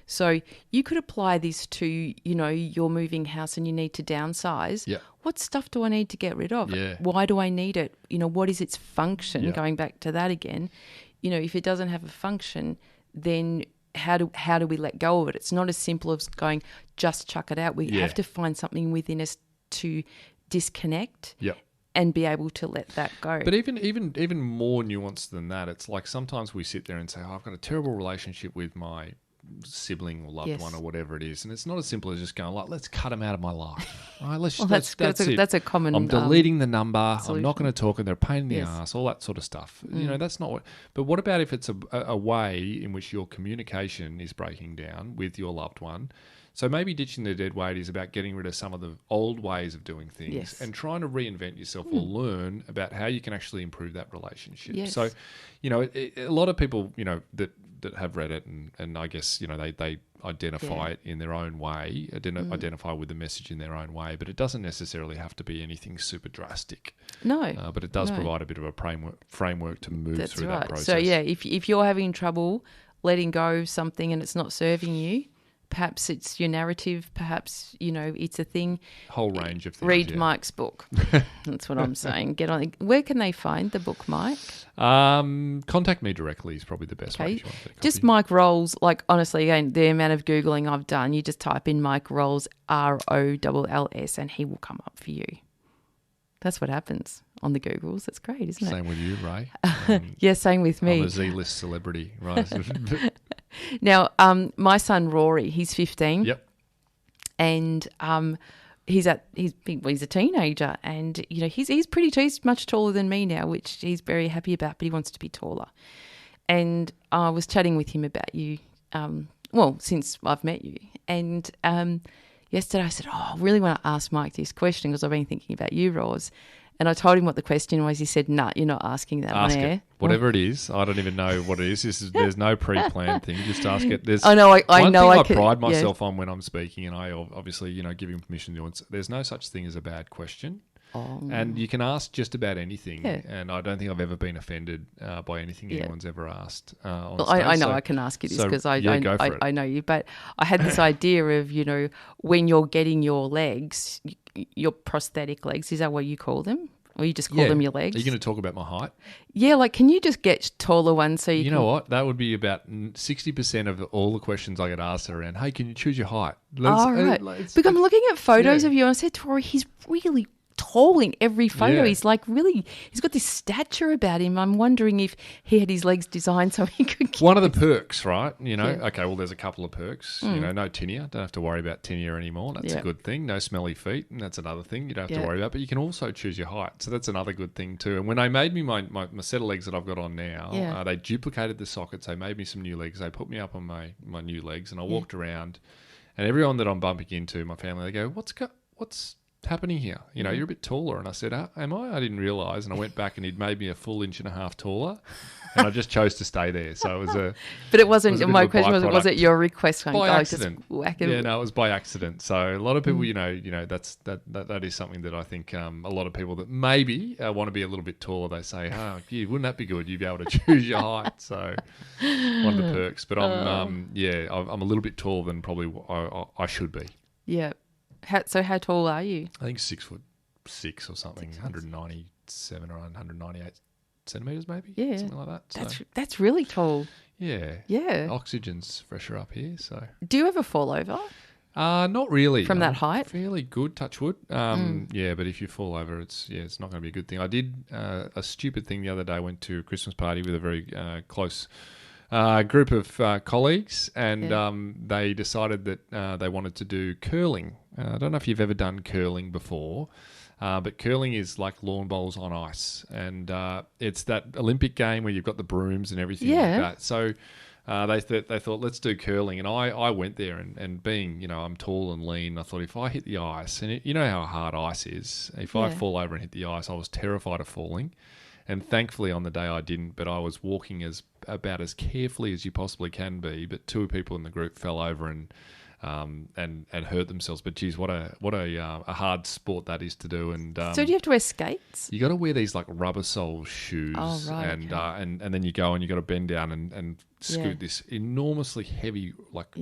So you could apply this to, you're moving house and you need to downsize. Yeah. What stuff do I need to get rid of? Yeah. Why do I need it? What is its function? Going back to that again, if it doesn't have a function, then how do we let go of it? It's not as simple as going, just chuck it out. We have to find something within us to disconnect. Yep. And be able to let that go. But even more nuanced than that, it's like sometimes we sit there and say, oh, I've got a terrible relationship with my sibling or loved one or whatever it is. And it's not as simple as just going, like, let's cut them out of my life. Right? That's a common... I'm deleting the number. solution. I'm not going to talk, and they're a pain in the ass, all that sort of stuff. You know, that's not what... But what about if it's a way in which your communication is breaking down with your loved one? So maybe ditching the dead weight is about getting rid of some of the old ways of doing things and trying to reinvent yourself or learn about how you can actually improve that relationship. Yes. So, you know, a lot of people, you know, that have read it and I guess, you know, they identify it in their own way, identify with the message in their own way, but it doesn't necessarily have to be anything super drastic. No. But it does provide a bit of a framework to move through that process. So, yeah, if you're having trouble letting go of something and it's not serving you, perhaps it's your narrative, perhaps, you know, it's a thing. Whole range of things. Read Mike's book. That's what I'm saying. Get on. Where can they find the book, Mike? Contact me directly is probably the best way. If you want to get a copy. Just Mike Rolls, like honestly, again, the amount of Googling I've done, you just type in Mike Rolls, ROLLS, and he will come up for you. That's what happens on the Googles. That's great, isn't it? Same with you, Rae. Yeah, same with me. I'm a Z-list celebrity, right? Now, my son Rory, he's 15. Yep. And he's a teenager, and you know he's much taller than me now, which he's very happy about. But he wants to be taller. And I was chatting with him about you, since I've met you. And yesterday I said, I really want to ask Mike this question because I've been thinking about you, Roz. And I told him what the question was. He said, "No, you're not asking that on air." Whatever it is, I don't even know what it is. There's no pre-planned thing. Just ask it. I know. I pride myself on when I'm speaking, and I obviously, you know, give him permission to. There's no such thing as a bad question. And you can ask just about anything, and I don't think I've ever been offended by anything anyone's ever asked. I know I can ask you this because I know you, but I had this idea of, you know, when you're getting your legs, your prosthetic legs, is that what you call them? Or you just call them your legs? Are you going to talk about my height? Yeah, like can you just get taller ones so you can... know what? That would be about 60% of all the questions I get asked around, hey, can you choose your height? Right. Because I'm looking at photos of you and I said to Rory, he's really tall in every photo. Yeah. He's like really, he's got this stature about him. I'm wondering if he had his legs designed so he could... One of the perks, right? You know, okay, well, there's a couple of perks. You know, no tinea. Don't have to worry about tinea anymore. That's a good thing. No smelly feet. And that's another thing you don't have to worry about. But you can also choose your height. So that's another good thing too. And when they made me my set of legs that I've got on now, they duplicated the sockets. They made me some new legs. They put me up on my new legs and I walked around and everyone that I'm bumping into, my family, they go, what's happening here? You know, you're a bit taller. And I said, am I? I didn't realise. And I went back and he'd made me a full 1.5 inches taller. And I just chose to stay there. So it was a... But it wasn't... my question was it your request? By accident. Yeah, no, it was by accident. So a lot of people, you know, that is something that I think a lot of people that maybe want to be a little bit taller, they say, wouldn't that be good? You'd be able to choose your height. So one of the perks. But I'm a little bit taller than probably I should be. Yeah. So how tall are you? I think 6'6" or something, 197 or 198 centimetres maybe, something like that. So, that's really tall. Yeah. Oxygen's fresher up here. So, do you ever fall over? Not really. From that height? Fairly good, touch wood. Yeah, but if you fall over, it's not going to be a good thing. I did a stupid thing the other day. I went to a Christmas party with a very close group of colleagues, and they decided that they wanted to do curling. I don't know if you've ever done curling before, but curling is like lawn bowls on ice, and it's that Olympic game where you've got the brooms and everything like that. So they thought, let's do curling, and I went there, and being, you know, I'm tall and lean, I thought if I hit the ice, and you know how hard ice is, if I fall over and hit the ice, I was terrified of falling. And thankfully on the day I didn't, but I was walking about as carefully as you possibly can be. But two people in the group fell over and hurt themselves. But geez, what a hard sport that is to do. And so do you have to wear skates? You got to wear these like rubber sole shoes. Oh, right. And then you go and you got to bend down and scoot this enormously heavy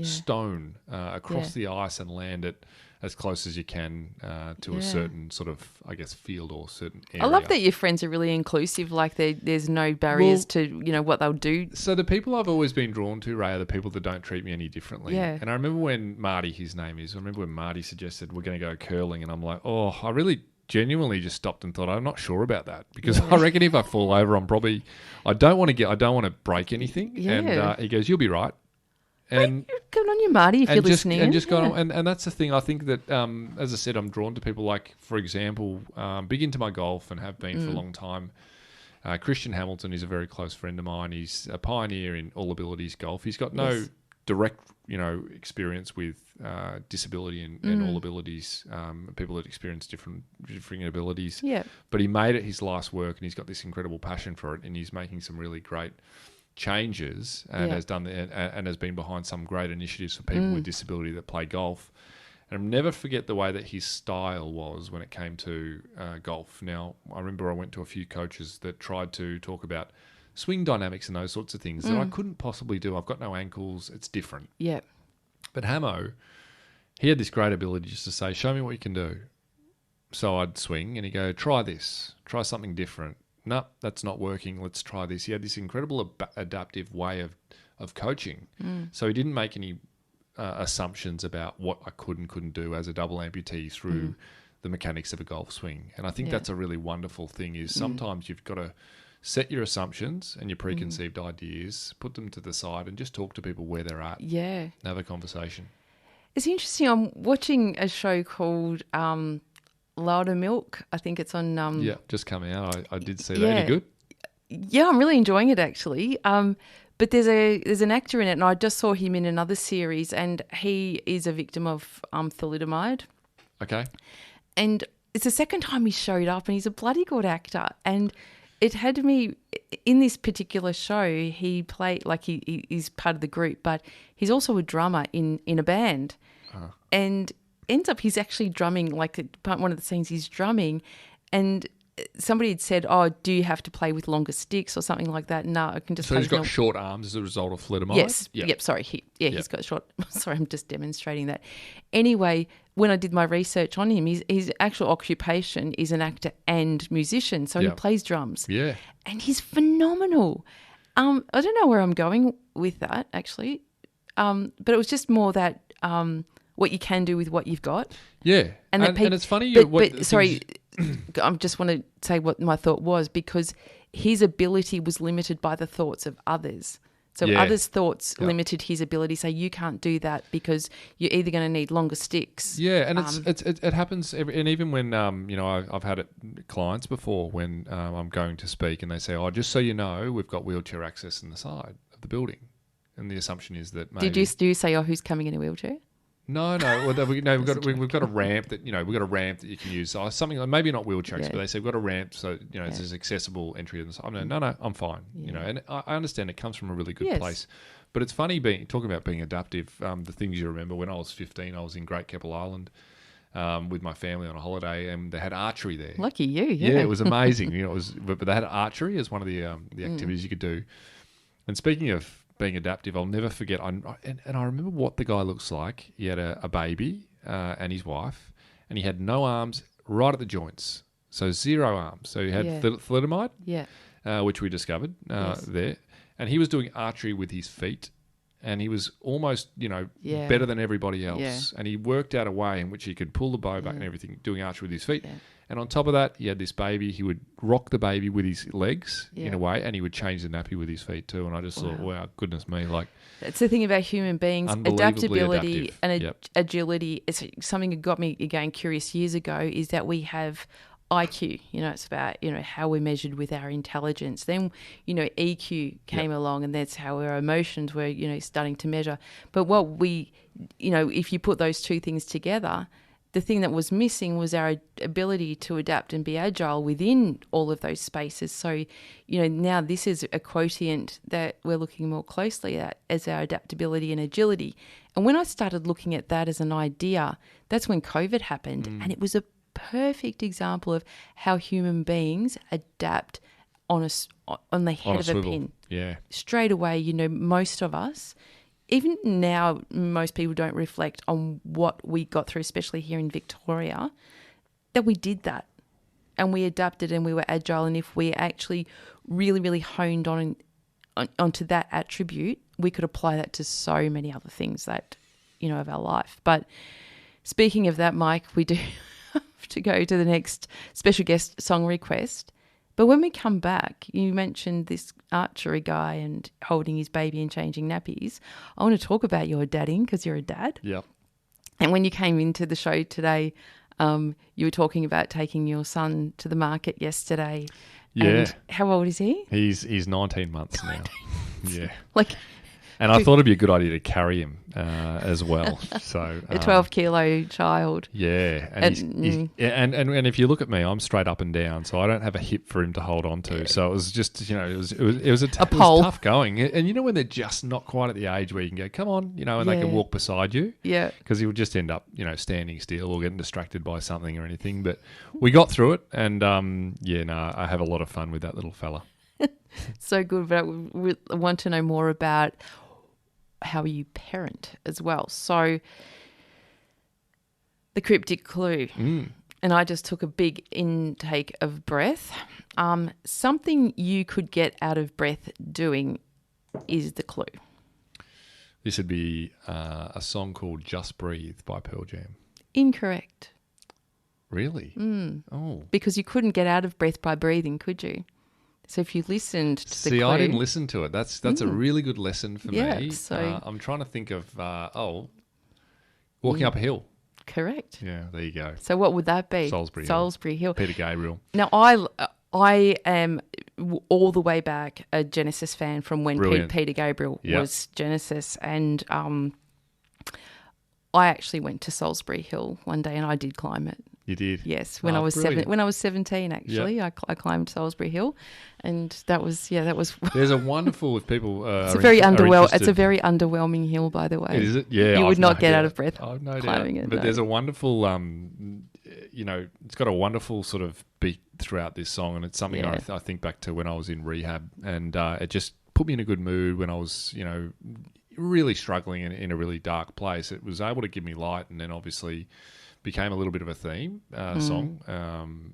stone across the ice and land it as close as you can to a certain sort of, I guess, field or certain area. I love that your friends are really inclusive. Like there's no barriers to, you know, what they'll do. So the people I've always been drawn to, Rae, are the people that don't treat me any differently. Yeah. And I remember when Marty, his name is, I remember when Marty suggested we're going to go curling, and I'm like, I really genuinely just stopped and thought, I'm not sure about that, because I reckon if I fall over, I don't want to break anything. Yeah. And he goes, you'll be right. And good on you, Marty, if you're listening. And just got on, and that's the thing. I think that, as I said, I'm drawn to people like, for example, big into my golf and have been for a long time. Christian Hamilton is a very close friend of mine. He's a pioneer in all abilities golf. He's got no direct, experience with disability and all abilities, people that experience different abilities. Yeah. But he made it his life's work, and he's got this incredible passion for it, and he's making some really great changes and has been behind some great initiatives for people with disability that play golf. And I'll never forget the way that his style was when it came to golf. Now, I remember I went to a few coaches that tried to talk about swing dynamics and those sorts of things that I couldn't possibly do. I've got no ankles. It's different. Yeah. But Hamo, he had this great ability just to say, show me what you can do. So I'd swing and he'd go, try this. Try something different. No, that's not working. Let's try this. He had this incredible adaptive way of coaching. So he didn't make any assumptions about what I could and couldn't do as a double amputee through the mechanics of a golf swing. And I think that's a really wonderful thing, is sometimes you've got to set your assumptions and your preconceived ideas, put them to the side and just talk to people where they're at. Yeah. Have a conversation. It's interesting. I'm watching a show called Milk. I think it's on... just come out. I did see that. Any good? Yeah, I'm really enjoying it, actually. But there's an actor in it, and I just saw him in another series, and he is a victim of thalidomide. Okay. And it's the second time he showed up, and he's a bloody good actor. And it had me, in this particular show, he played, like he's part of the group, but he's also a drummer in a band. And ends up he's actually drumming, like one of the scenes he's drumming, and somebody had said, oh, do you have to play with longer sticks or something like that? No, I can just... So he's got short arms as a result of thalidomide? Yes. Yep, sorry. He's got short... Sorry, I'm just demonstrating that. Anyway, when I did my research on him, his actual occupation is an actor and musician, so he plays drums. Yeah. And he's phenomenal. I don't know where I'm going with that, actually, but it was just more that what you can do with what you've got. Yeah. And it's funny... I just want to say what my thought was, because his ability was limited by the thoughts of others. So others' thoughts limited his ability. So you can't do that because you're either going to need longer sticks. Yeah, and it happens. And even when I've had clients before when I'm going to speak and they say, "Oh, just so you know, we've got wheelchair access in the side of the building," and the assumption is that maybe... Do you say, "Oh, who's coming in a wheelchair"? No. Well, we've got a ramp that that you can use. So something like, maybe not wheelchair access, but they say we've got a ramp, so it's an accessible entry in the side. No, I'm fine. Yeah. And I understand it comes from a really good place. But it's funny talking about being adaptive. The things you remember, when I was 15, I was in Great Keppel Island with my family on a holiday, and they had archery there. Lucky you, yeah. It was amazing. But they had archery as one of the activities you could do. And speaking of being adaptive, I'll never forget. And I remember what the guy looks like. He had a baby and his wife, and he had no arms right at the joints, so 0 arms. So he had thalidomide, which we discovered there, and he was doing archery with his feet, and he was almost better than everybody else. And he worked out a way in which he could pull the bow back and everything, doing archery with his feet. And on top of that, he had this baby. He would rock the baby with his legs in a way, and he would change the nappy with his feet too. And I just thought, wow, goodness me. It's the thing about human beings, adaptability and agility. It's something that got me, again, curious years ago, is that we have IQ. It's about, how we're measured with our intelligence. Then, EQ came along, and that's how our emotions were, starting to measure. But what we, if you put those two things together, the thing that was missing was our ability to adapt and be agile within all of those spaces. So, now this is a quotient that we're looking more closely at as our adaptability and agility. And when I started looking at that as an idea, that's when COVID happened. And it was a perfect example of how human beings adapt on the head of a pin. Yeah. Straight away, most of us... Even now, most people don't reflect on what we got through, especially here in Victoria, that we did that and we adapted and we were agile. And if we actually really, really honed onto that attribute, we could apply that to so many other things that, of our life. But speaking of that, Mike, we do to go to the next special guest song request. But when we come back, you mentioned this archery guy and holding his baby and changing nappies. I want to talk about your dadding because you're a dad. Yep. And when you came into the show today, you were talking about taking your son to the market yesterday. Yeah. And how old is he? He's 19 months now. Yeah. And I thought it'd be a good idea to carry him as well. So a 12-kilo child. Yeah, and if you look at me, I'm straight up and down, so I don't have a hip for him to hold on to. Yeah. So it was just it was tough going, and when they're just not quite at the age where you can go, come on, and they can walk beside you. Yeah, because he would just end up standing still or getting distracted by something or anything. But we got through it, and I have a lot of fun with that little fella. So good, but I want to know more about how you parent as well. So the cryptic clue, and I just took a big intake of breath. Something you could get out of breath doing is the clue. This would be a song called Just Breathe by Pearl Jam. Incorrect. Really? Oh. Because you couldn't get out of breath by breathing, could you? So if you listened to the clue... I didn't listen to it. That's a really good lesson for me. So I'm trying to think of, walking up a hill. Correct. Yeah, there you go. So what would that be? Salisbury Hill. Peter Gabriel. Now, I am all the way back a Genesis fan from when Peter Gabriel was Genesis, and I actually went to Salisbury Hill one day and I did climb it. You did? Yes, when I was 17, actually, I climbed Salisbury Hill, and that was. There's a wonderful if people. It's a very underwhelming hill, by the way. Is it? Yeah, you would not get out of breath no climbing doubt. it. But there's a wonderful, it's got a wonderful sort of beat throughout this song, and it's something I think back to when I was in rehab, and it just put me in a good mood when I was, really struggling in a really dark place. It was able to give me light, and then obviously became a little bit of a theme song,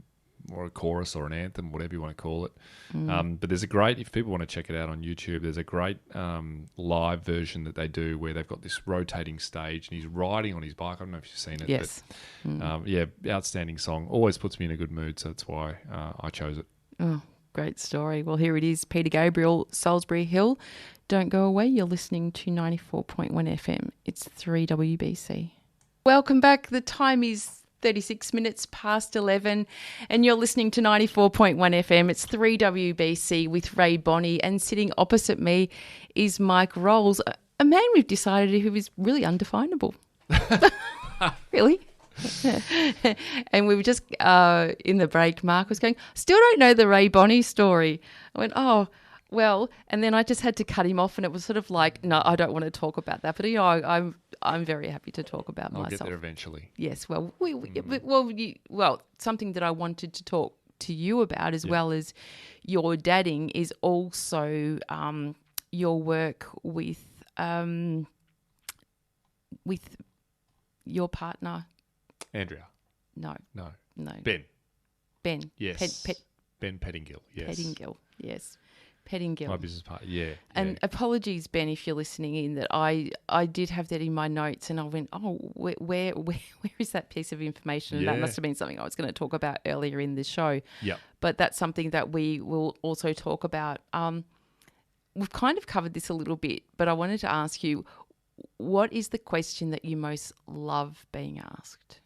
or a chorus or an anthem, whatever you want to call it. But there's a great, if people want to check it out on YouTube, there's a great live version that they do where they've got this rotating stage and he's riding on his bike. I don't know if you've seen it. Yes. But, outstanding song. Always puts me in a good mood, so that's why I chose it. Oh, great story. Well, here it is, Peter Gabriel, Salisbury Hill. Don't go away. You're listening to 94.1 FM. It's 3WBC. Welcome back. The time is 36 minutes past 11 and you're listening to 94.1 FM. It's 3WBC with Rae Bonney, and sitting opposite me is Mike Rolls, a man we've decided who is really undefinable. Really? And we were just in the break, Mark was going, still don't know the Rae Bonney story. I went, oh, well, and then I just had to cut him off, and it was sort of like, no, I don't want to talk about that. But I'm very happy to talk about myself. I'll get there eventually. Yes, well, something that I wanted to talk to you about as well as your dadding is also your work with your partner, Andrea. No. Ben. Yes. Ben Pettingill. Yes. Pettingill. My business partner, yeah. And apologies, Ben, if you're listening in, that I did have that in my notes, and I went, oh, where is that piece of information? And that must have been something I was going to talk about earlier in the show. Yeah. But that's something that we will also talk about. We've kind of covered this a little bit, but I wanted to ask you, what is the question that you most love being asked?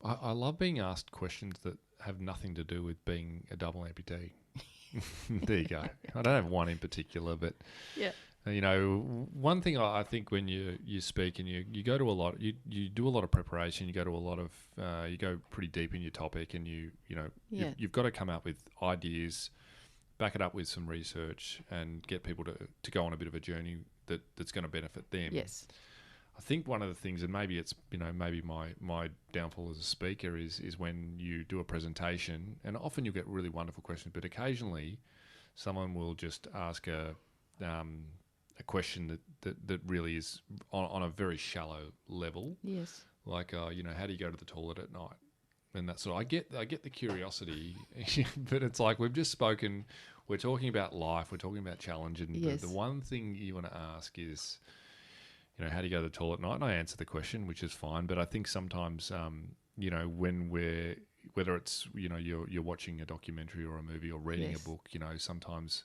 I love being asked questions that have nothing to do with being a double amputee. There you go. I don't have one in particular, but one thing I think when you speak and you go to a lot, you do a lot of preparation. You go to a lot of you go pretty deep in your topic, and you've got to come up with ideas, back it up with some research, and get people to go on a bit of a journey that's going to benefit them. Yes. I think one of the things, and maybe it's maybe my downfall as a speaker is when you do a presentation, and often you'll get really wonderful questions, but occasionally someone will just ask a question that really is on a very shallow level. Yes. Like how do you go to the toilet at night? And that's I get the curiosity, but it's like we've just spoken. We're talking about life. We're talking about challenge, and the one thing you want to ask is, how do you go to the toilet at night? And I answer the question, which is fine. But I think sometimes, when whether it's, you're watching a documentary or a movie or reading a book, sometimes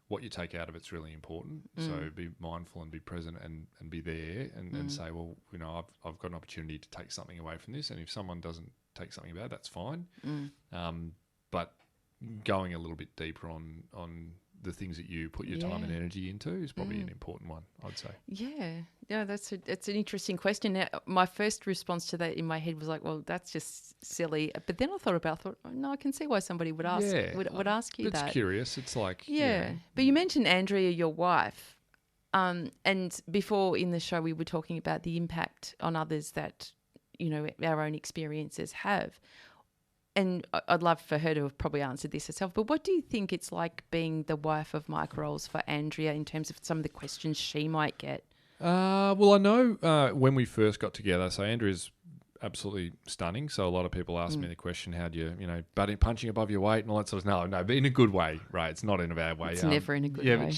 what you take out of it's really important. So be mindful and be present and be there and say, well, I've got an opportunity to take something away from this. And if someone doesn't take something bad, that's fine. But going a little bit deeper on the things that you put your time and energy into is probably an important one, I'd say. Yeah, that's an interesting question. Now, my first response to that in my head was like, well, that's just silly. But then I thought, oh, no, I can see why somebody would ask would ask you that. It's curious. It's like But you mentioned Andrea, your wife, and before in the show we were talking about the impact on others that our own experiences have. And I'd love for her to have probably answered this herself, but what do you think it's like being the wife of Mike Rolls for Andrea in terms of some of the questions she might get? Well, I know when we first got together, so Andrea's absolutely stunning. So a lot of people ask me the question, how do you, punching above your weight and all that sort of stuff. No, but in a good way, right? It's not in a bad way. It's never in a good way. Yeah, but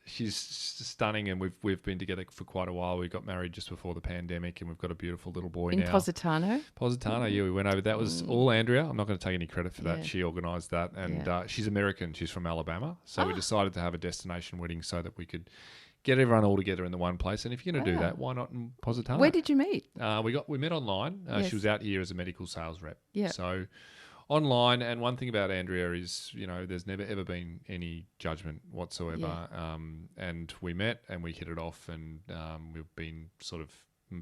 she's stunning, and we've been together for quite a while. We got married just before the pandemic, and we've got a beautiful little boy now. In Positano? Positano, yeah, we went over. That was all Andrea. I'm not going to take any credit for that. Yeah. She organised that, and she's American. She's from Alabama, so we decided to have a destination wedding so that we could get everyone all together in the one place. And if you're going to do that, why not in Positano? Where did you meet? We met online. She was out here as a medical sales rep. Yeah. So online, and one thing about Andrea is, there's never ever been any judgment whatsoever. Yeah. And we met and we hit it off, and we've been sort of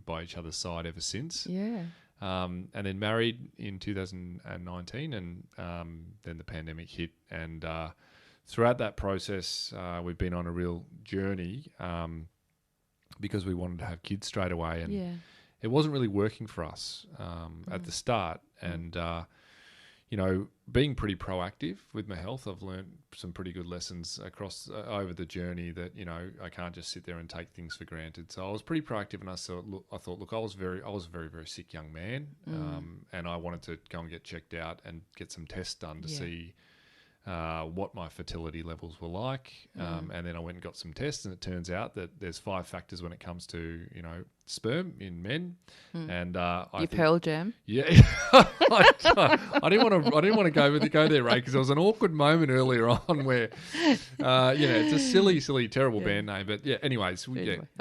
by each other's side ever since. Yeah. And then married in 2019, and then the pandemic hit, and throughout that process, we've been on a real journey because we wanted to have kids straight away, and it wasn't really working for us at the start. And being pretty proactive with my health, I've learned some pretty good lessons across over the journey that I can't just sit there and take things for granted. So I was pretty proactive, and I thought, I was a very, very sick young man, and I wanted to go and get checked out and get some tests done to see what my fertility levels were like. And then I went and got some tests, and it turns out that there's 5 factors when it comes to, sperm in men. And Pearl Jam. Yeah. I didn't want to go there, Ray, because there was an awkward moment earlier on where, it's a silly, terrible band name. But anyways.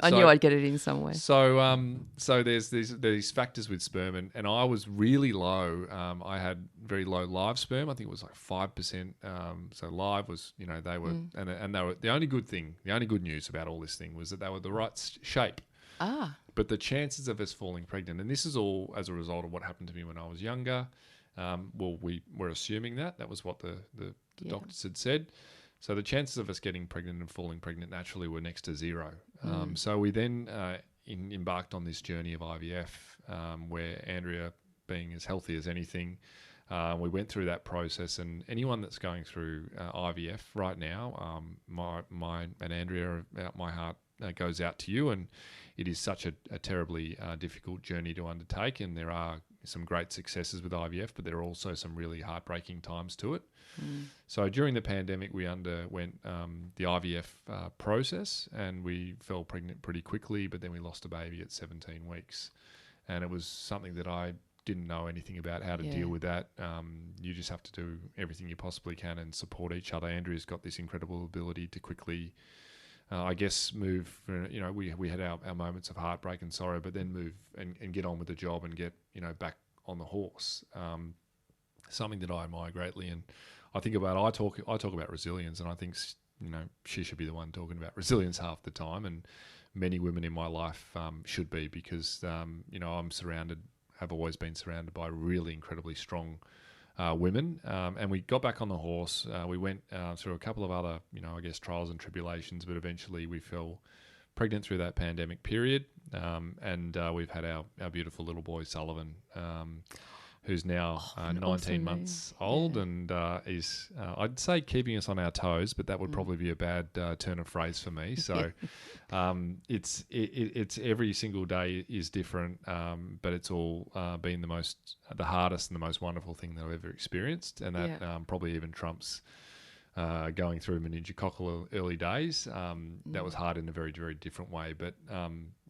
I knew I'd get it in somewhere. So there's these factors with sperm, and I was really low. I had very low live sperm. I think it was like 5%. So live was, they were, and they were, the only good news about all this thing was that they were the right shape. But the chances of us falling pregnant, and this is all as a result of what happened to me when I was younger. We were assuming that was what the doctors had said. So the chances of us getting pregnant and falling pregnant naturally were next to zero. So we then embarked on this journey of IVF, where Andrea, being as healthy as anything, we went through that process. And anyone that's going through IVF right now, my and Andrea, my heart goes out to you, and it is such a terribly difficult journey to undertake, and there are some great successes with IVF, but there are also some really heartbreaking times to it. So during the pandemic, we underwent the IVF process, and we fell pregnant pretty quickly, but then we lost a baby at 17 weeks, and it was something that I didn't know anything about how to deal with that. You just have to do everything you possibly can and support each other. Andrea's got this incredible ability to quickly move, we had our moments of heartbreak and sorrow, but then move and get on with the job and get, back on the horse. Something that I admire greatly. And I think I talk about resilience, and I think, she should be the one talking about resilience half the time. And many women in my life should be, because, have always been surrounded by really incredibly strong women, and we got back on the horse. We went through a couple of other, trials and tribulations, but eventually we fell pregnant through that pandemic period, and we've had our beautiful little boy Sullivan, who's now 19 months old, and is, I'd say, keeping us on our toes, but that would probably be a bad turn of phrase for me. So it's every single day is different, but it's all been the hardest and the most wonderful thing that I've ever experienced, and that probably even trumps going through meningococcal early days. That was hard in a very, very different way. But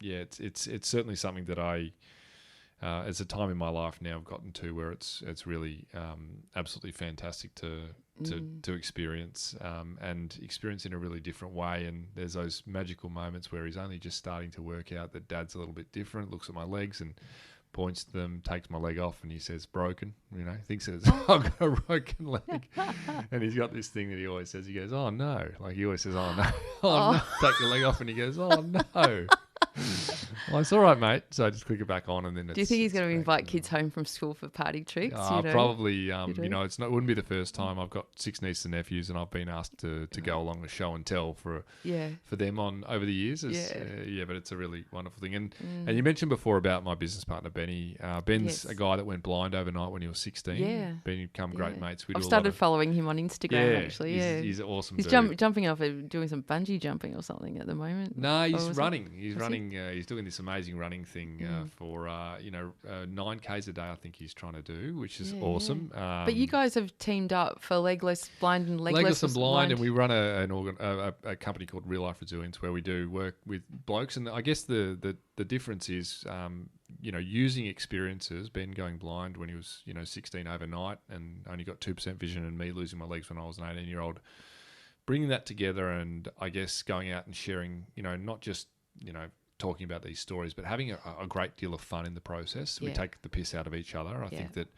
it's certainly something that I, it's a time in my life now I've gotten to where it's really absolutely fantastic to experience and experience in a really different way. And there's those magical moments where he's only just starting to work out that Dad's a little bit different, looks at my legs and points to them, takes my leg off, and he says, broken, thinks it's, I've got a broken leg. And he's got this thing that he always says, he goes, oh no. Like he always says, oh no, no, take your leg off. And he goes, oh no. Well, it's all right, mate. So I just click it back on, and then. Do you think he's going to invite kids home from school for party treats? Probably. It's not. Wouldn't be the first time. I've got 6 nieces and nephews, and I've been asked to go along to show and tell for them over the years. But it's a really wonderful thing. And you mentioned before about my business partner Benny. Ben's a guy that went blind overnight when he was 16. Yeah, become great mates. I've started following him on Instagram. Actually, he's awesome. He's jumping off, doing some bungee jumping or something at the moment. No, he's running. He's running. He's doing this amazing running thing for 9Ks a day. I think he's trying to do, which is awesome. But you guys have teamed up for Legless, Blind and Legless and Blind, and we run a company called Real Life Resilience where we do work with blokes. And I guess the difference is using experiences. Ben going blind when he was 16 overnight and only got 2% vision, and me losing my legs when I was an 18-year-old. Bringing that together, and I guess going out and sharing, not just talking about these stories, but having a great deal of fun in the process. We take the piss out of each other. I think that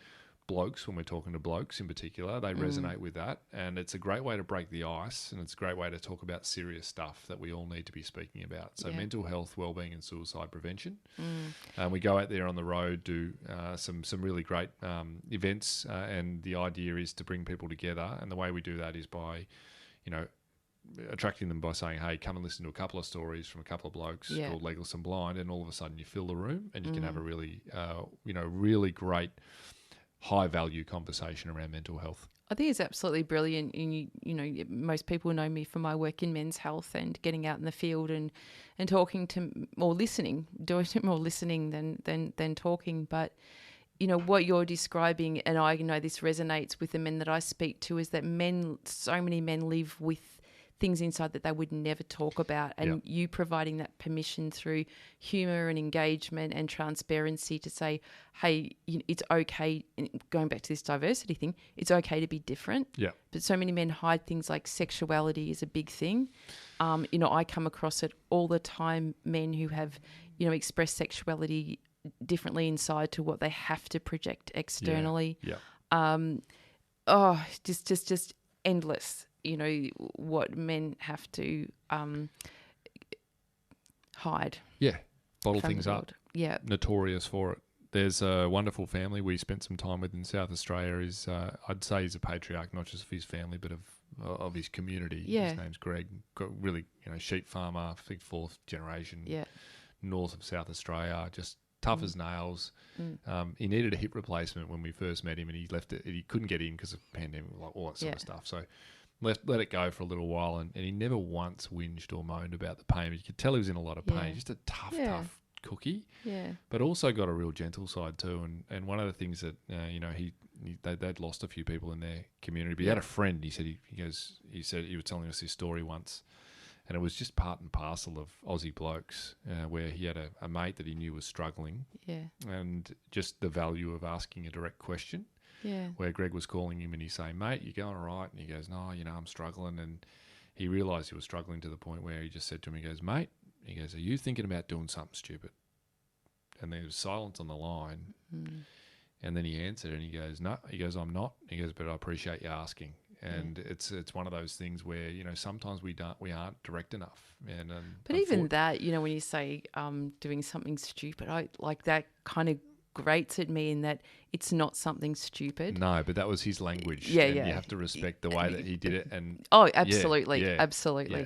blokes, when we're talking to blokes in particular, they resonate with that, and it's a great way to break the ice, and it's a great way to talk about serious stuff that we all need to be speaking about. So mental health, wellbeing, and suicide prevention. We go out there on the road, do some really great events, and the idea is to bring people together, and the way we do that is by attracting them by saying, hey, come and listen to a couple of stories from a couple of blokes called Legless and Blind, and all of a sudden you fill the room and you can have a really, really great high-value conversation around mental health. I think it's absolutely brilliant. And most people know me for my work in men's health and getting out in the field and talking to or listening, doing more listening than talking. But what you're describing, and I know this resonates with the men that I speak to, is that so many men live with things inside that they would never talk about, and you providing that permission through humour and engagement and transparency to say, hey, it's okay, going back to this diversity thing, it's okay to be different. Yeah. But so many men hide things like sexuality is a big thing. I come across it all the time, men who have, expressed sexuality differently inside to what they have to project externally. Just endless. What men have to hide. Yeah, bottle things up. Yeah, notorious for it. There's a wonderful family we spent some time with in South Australia. I'd say he's a patriarch, not just of his family, but of his community. Yeah. His name's Greg. Got really, sheep farmer, I think 4th generation. Yeah. North of South Australia, just tough as nails. He needed a hip replacement when we first met him, and he left it. He couldn't get in because of pandemic, like all that sort of stuff. So let it go for a little while, and he never once whinged or moaned about the pain. But you could tell he was in a lot of pain. Just a tough cookie. Yeah. But also got a real gentle side too. And one of the things that they'd lost a few people in their community. But he had a friend. He said he was telling us his story once, and it was just part and parcel of Aussie blokes, where he had a mate that he knew was struggling. Yeah. And just the value of asking a direct question. Yeah. Where Greg was calling him and he's saying, mate, you going all right? And he goes, no, I'm struggling. And he realised he was struggling to the point where he just said to him, he goes, mate, are you thinking about doing something stupid? And there was silence on the line. And then he answered and he goes, no. He goes, I'm not. He goes, but I appreciate you asking. And it's one of those things where, sometimes we aren't direct enough. But even that, when you say doing something stupid, I like that kind of grates at me in that it's not something stupid. No, but that was his language. Yeah, and you have to respect the way that he did it. And absolutely. Yeah.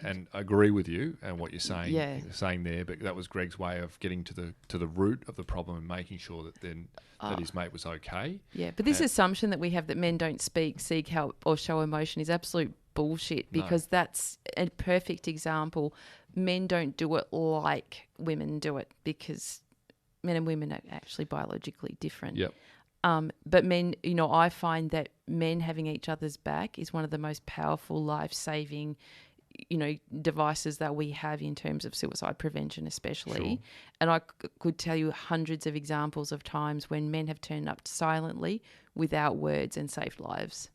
And I agree with you and what you're saying there. But that was Greg's way of getting to the root of the problem and making sure that that his mate was okay. Yeah, but this assumption that we have that men don't seek help, or show emotion is absolute bullshit, because that's a perfect example. Men don't do it like women do it, because men and women are actually biologically different. Yep. But men, I find that men having each other's back is one of the most powerful life-saving, devices that we have in terms of suicide prevention especially. Sure. And I could tell you hundreds of examples of times when men have turned up silently without words and saved lives.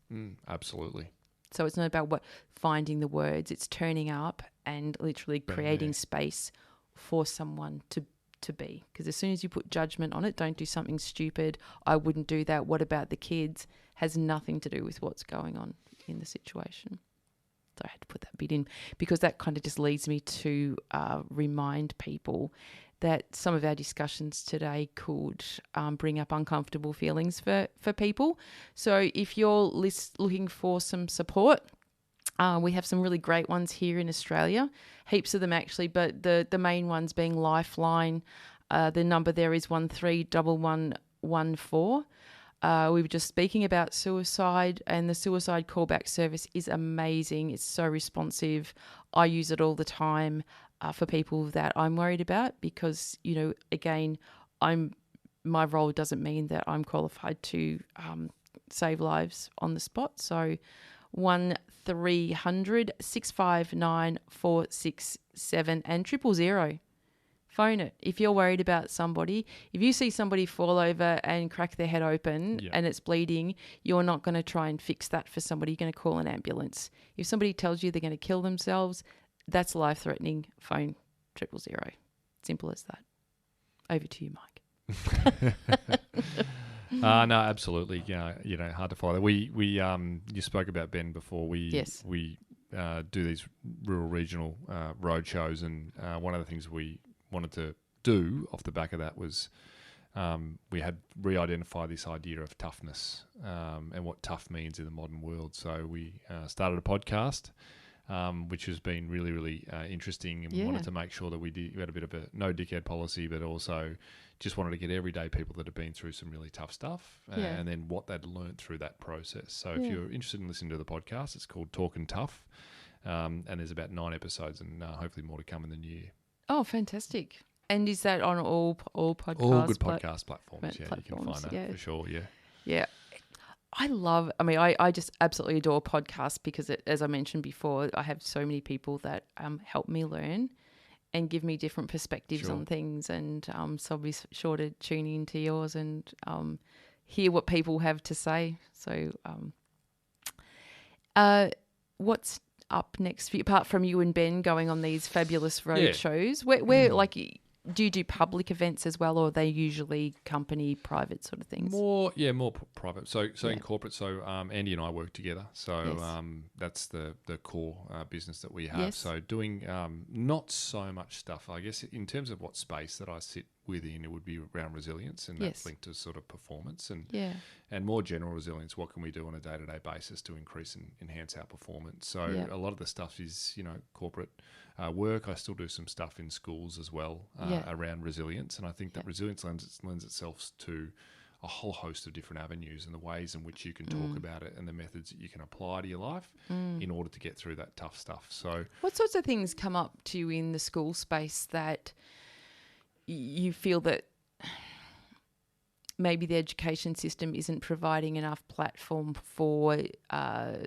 Absolutely. So it's not about finding the words, it's turning up and literally creating space for someone to be. Because as soon as you put judgment on it, don't do something stupid, I wouldn't do that, what about the kids, has nothing to do with what's going on in the situation. So I had to put that bit in because that kind of just leads me to remind people that some of our discussions today could bring up uncomfortable feelings for people. So if you're looking for some support, we have some really great ones here in Australia, heaps of them actually, but the main ones being Lifeline. The number there is 131114. We were just speaking about suicide, and the suicide callback service is amazing. It's so responsive. I use it all the time for people that I'm worried about because, again, my role doesn't mean that I'm qualified to save lives on the spot. So 1300 659 467 and 000. Phone it. If you're worried about somebody, if you see somebody fall over and crack their head open and it's bleeding, you're not going to try and fix that for somebody. You're going to call an ambulance. If somebody tells you they're going to kill themselves, that's life-threatening. Phone 000. Simple as that. Over to you, Mike. No, absolutely. Yeah, hard to follow. We you spoke about Ben before. We do these rural regional road shows, and one of the things we wanted to do off the back of that was we had re-identify this idea of toughness and what tough means in the modern world. So we started a podcast, which has been really, really interesting, and we wanted to make sure that we had a bit of a no dickhead policy, but also just wanted to get everyday people that have been through some really tough stuff and then what they'd learned through that process. So if you're interested in listening to the podcast, it's called Talkin' Tough, and there's about 9 episodes and hopefully more to come in the new year. Oh, fantastic. And is that on all podcasts? All good podcast platforms, you can find that for sure, Yeah. I just absolutely adore podcasts because, as I mentioned before, I have so many people that help me learn and give me different perspectives on things. And so I'll be sure to tune into yours and hear what people have to say. So what's up next for you, apart from you and Ben going on these fabulous road shows? Where like, do you do public events as well, or are they usually company, private sort of things? More private. So in corporate, Andy and I work together. So that's the core business that we have. Yes. So doing not so much stuff, I guess, in terms of what space that I sit within, it would be around resilience, and that's linked to sort of performance and more general resilience. What can we do on a day-to-day basis to increase and enhance our performance? So a lot of the stuff is, corporate work. I still do some stuff in schools as well around resilience, and I think that resilience lends itself to a whole host of different avenues and the ways in which you can talk about it and the methods that you can apply to your life in order to get through that tough stuff. So what sorts of things come up to you in the school space that you feel that maybe the education system isn't providing enough platform for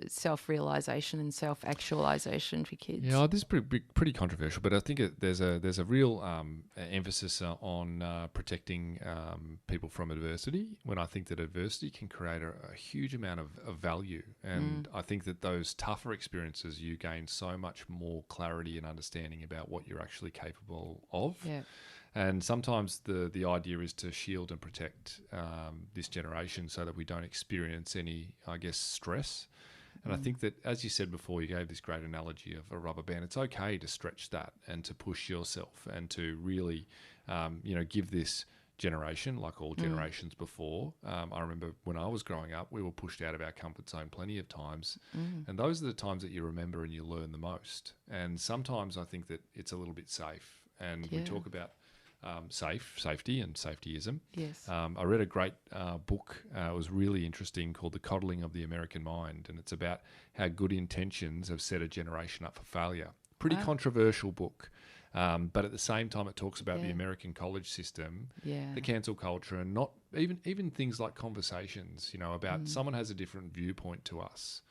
self-realisation and self-actualisation for kids? Yeah, this is pretty controversial, but I think there's a real emphasis on protecting people from adversity, when I think that adversity can create a huge amount of value. And I think that those tougher experiences, you gain so much more clarity and understanding about what you're actually capable of. Yeah. And sometimes the idea is to shield and protect this generation so that we don't experience any, I guess, stress. And I think that, as you said before, you gave this great analogy of a rubber band. It's okay to stretch that and to push yourself and to really, give this generation, like all generations before. I remember when I was growing up, we were pushed out of our comfort zone plenty of times. And those are the times that you remember and you learn the most. And sometimes I think that it's a little bit safe. And we talk about safety and safetyism. Yes. I read a great book. It was really interesting, called The Coddling of the American Mind, and it's about how good intentions have set a generation up for failure. Pretty controversial book, But at the same time, it talks about the American college system, the cancel culture, and not even things like conversations, about someone has a different viewpoint to us.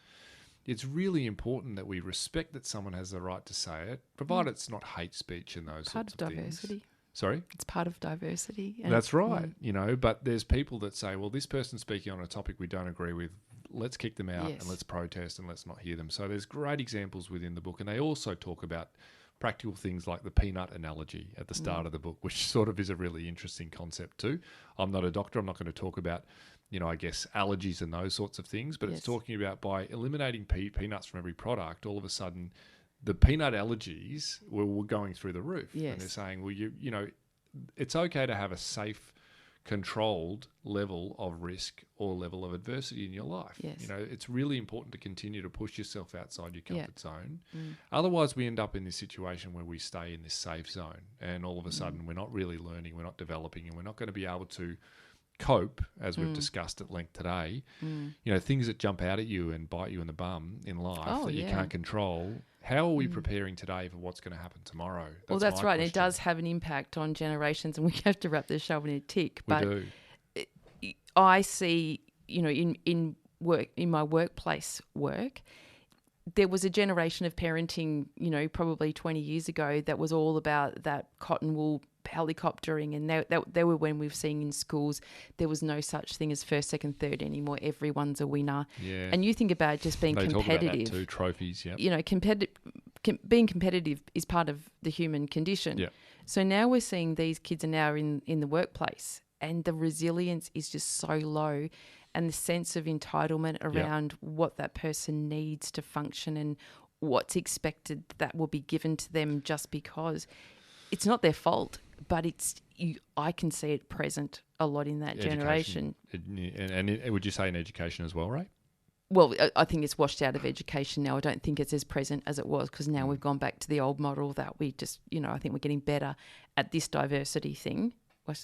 It's really important that we respect that someone has the right to say it, provided it's not hate speech and those sorts of things. Part of diversity. Sorry? It's part of diversity. That's right. But there's people that say, well, this person's speaking on a topic we don't agree with. Let's kick them out and let's protest and let's not hear them. So there's great examples within the book. And they also talk about practical things like the peanut analogy at the start of the book, which sort of is a really interesting concept too. I'm not a doctor. I'm not going to talk about, I guess, allergies and those sorts of things. But it's talking about by eliminating peanuts from every product, all of a sudden the peanut allergies were going through the roof. Yes. And they're saying, well, it's okay to have a safe, controlled level of risk or level of adversity in your life. Yes. It's really important to continue to push yourself outside your comfort zone. Otherwise, we end up in this situation where we stay in this safe zone and all of a sudden we're not really learning, we're not developing, and we're not going to be able to cope, as we've discussed at length today. Things that jump out at you and bite you in the bum in life that you can't control. How are we preparing today for what's going to happen tomorrow? That's right. And it does have an impact on generations, and we have to wrap this show in a tick. But we do. I see, in my workplace work, there was a generation of parenting, probably 20 years ago that was all about that cotton wool helicoptering, and they were when we've seen in schools there was no such thing as first, second, third anymore. Everyone's a winner. Yeah. And you think about just being competitive. Talk about that too, trophies, yeah. Being competitive is part of the human condition. Yeah. So now we're seeing these kids are now in the workplace, and the resilience is just so low, and the sense of entitlement around what that person needs to function and what's expected that will be given to them just because it's not their fault, but I can see it present a lot in that generation. And would you say in education as well, Rae? Well, I think it's washed out of education now. I don't think it's as present as it was, because now we've gone back to the old model that we just, I think we're getting better at this diversity thing.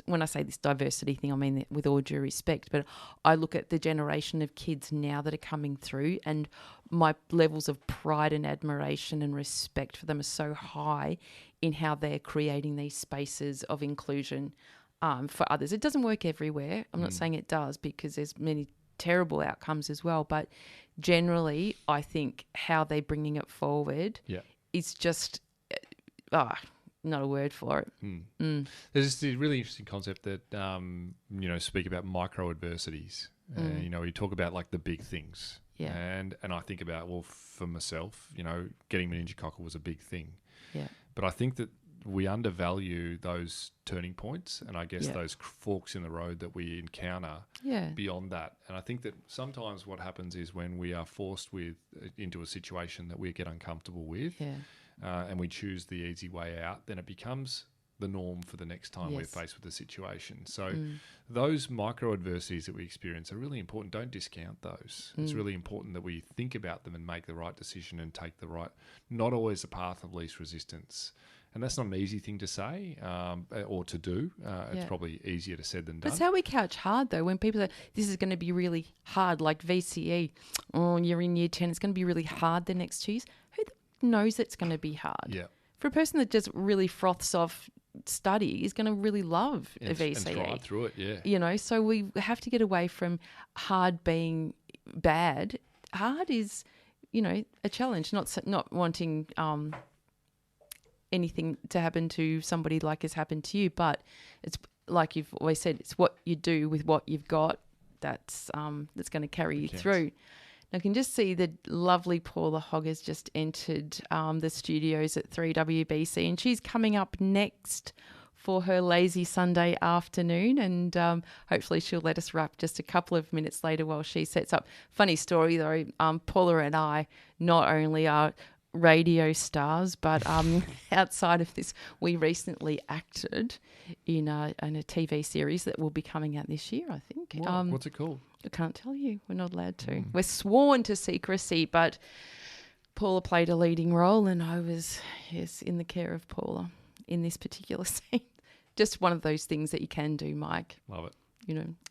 When I say this diversity thing, I mean with all due respect, but I look at the generation of kids now that are coming through, and my levels of pride and admiration and respect for them are so high in how they're creating these spaces of inclusion for others. It doesn't work everywhere. I'm not saying it does, because there's many terrible outcomes as well, but generally I think how they're bringing it forward is just... not a word for it. There's this really interesting concept that, speak about micro adversities. You talk about like the big things. Yeah. And I think about, well, for myself, getting meningococcal was a big thing. Yeah. But I think that we undervalue those turning points and I guess those forks in the road that we encounter beyond that. And I think that sometimes what happens is when we are forced into a situation that we get uncomfortable with, and we choose the easy way out, then it becomes the norm for the next time we're faced with the situation. So those micro adversities that we experience are really important. Don't discount those. It's really important that we think about them and make the right decision and take the right, not always the path of least resistance. And that's not an easy thing to say or to do. It's probably easier to said than done. That's how we couch hard, though. When people say, this is going to be really hard, like VCE, you're in year 10, it's going to be really hard the next 2 years. Who knows it's going to be hard? Yeah. For a person that just really froths off study is going to really love a VCE. And thrive through it, yeah. So we have to get away from hard being bad. Hard is, a challenge, not wanting anything to happen to somebody like has happened to you, but it's like you've always said, it's what you do with what you've got that's going to carry you through. Now, I can just see the lovely Paula Hogg has just entered the studios at 3WBC, and she's coming up next for her lazy Sunday afternoon, and hopefully she'll let us wrap just a couple of minutes later while she sets up. Funny story though, Paula and I not only are radio stars, but outside of this, we recently acted in a TV series that will be coming out this year, I think. Wow. What's it called? I can't tell you. We're not allowed to. We're sworn to secrecy, but Paula played a leading role, and I was, in the care of Paula in this particular scene. Just one of those things that you can do, Mike. Love it.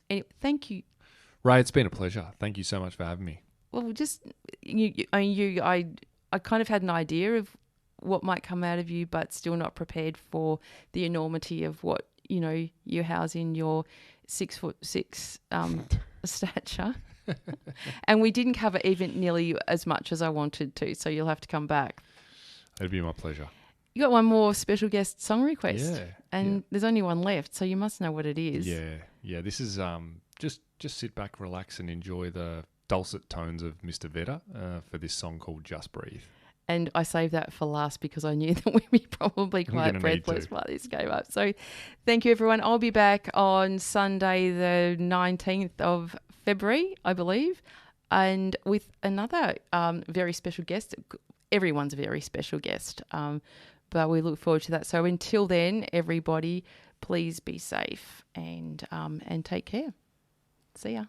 Anyway, thank you. Rae, it's been a pleasure. Thank you so much for having me. Well, just I kind of had an idea of what might come out of you, but still not prepared for the enormity of what, you know, you house in your 6'6" stature. And we didn't cover even nearly as much as I wanted to, so you'll have to come back. It'd be my pleasure. You got one more special guest song request. Yeah. And there's only one left, so you must know what it is. Yeah. This is just sit back, relax, and enjoy the dulcet tones of Mr. Vedder for this song called Just Breathe. And I saved that for last because I knew that we'd be probably quite breathless while this came up. So thank you, everyone. I'll be back on Sunday, the 19th of February, I believe, and with another very special guest. Everyone's a very special guest, but we look forward to that. So until then, everybody, please be safe and take care. See ya.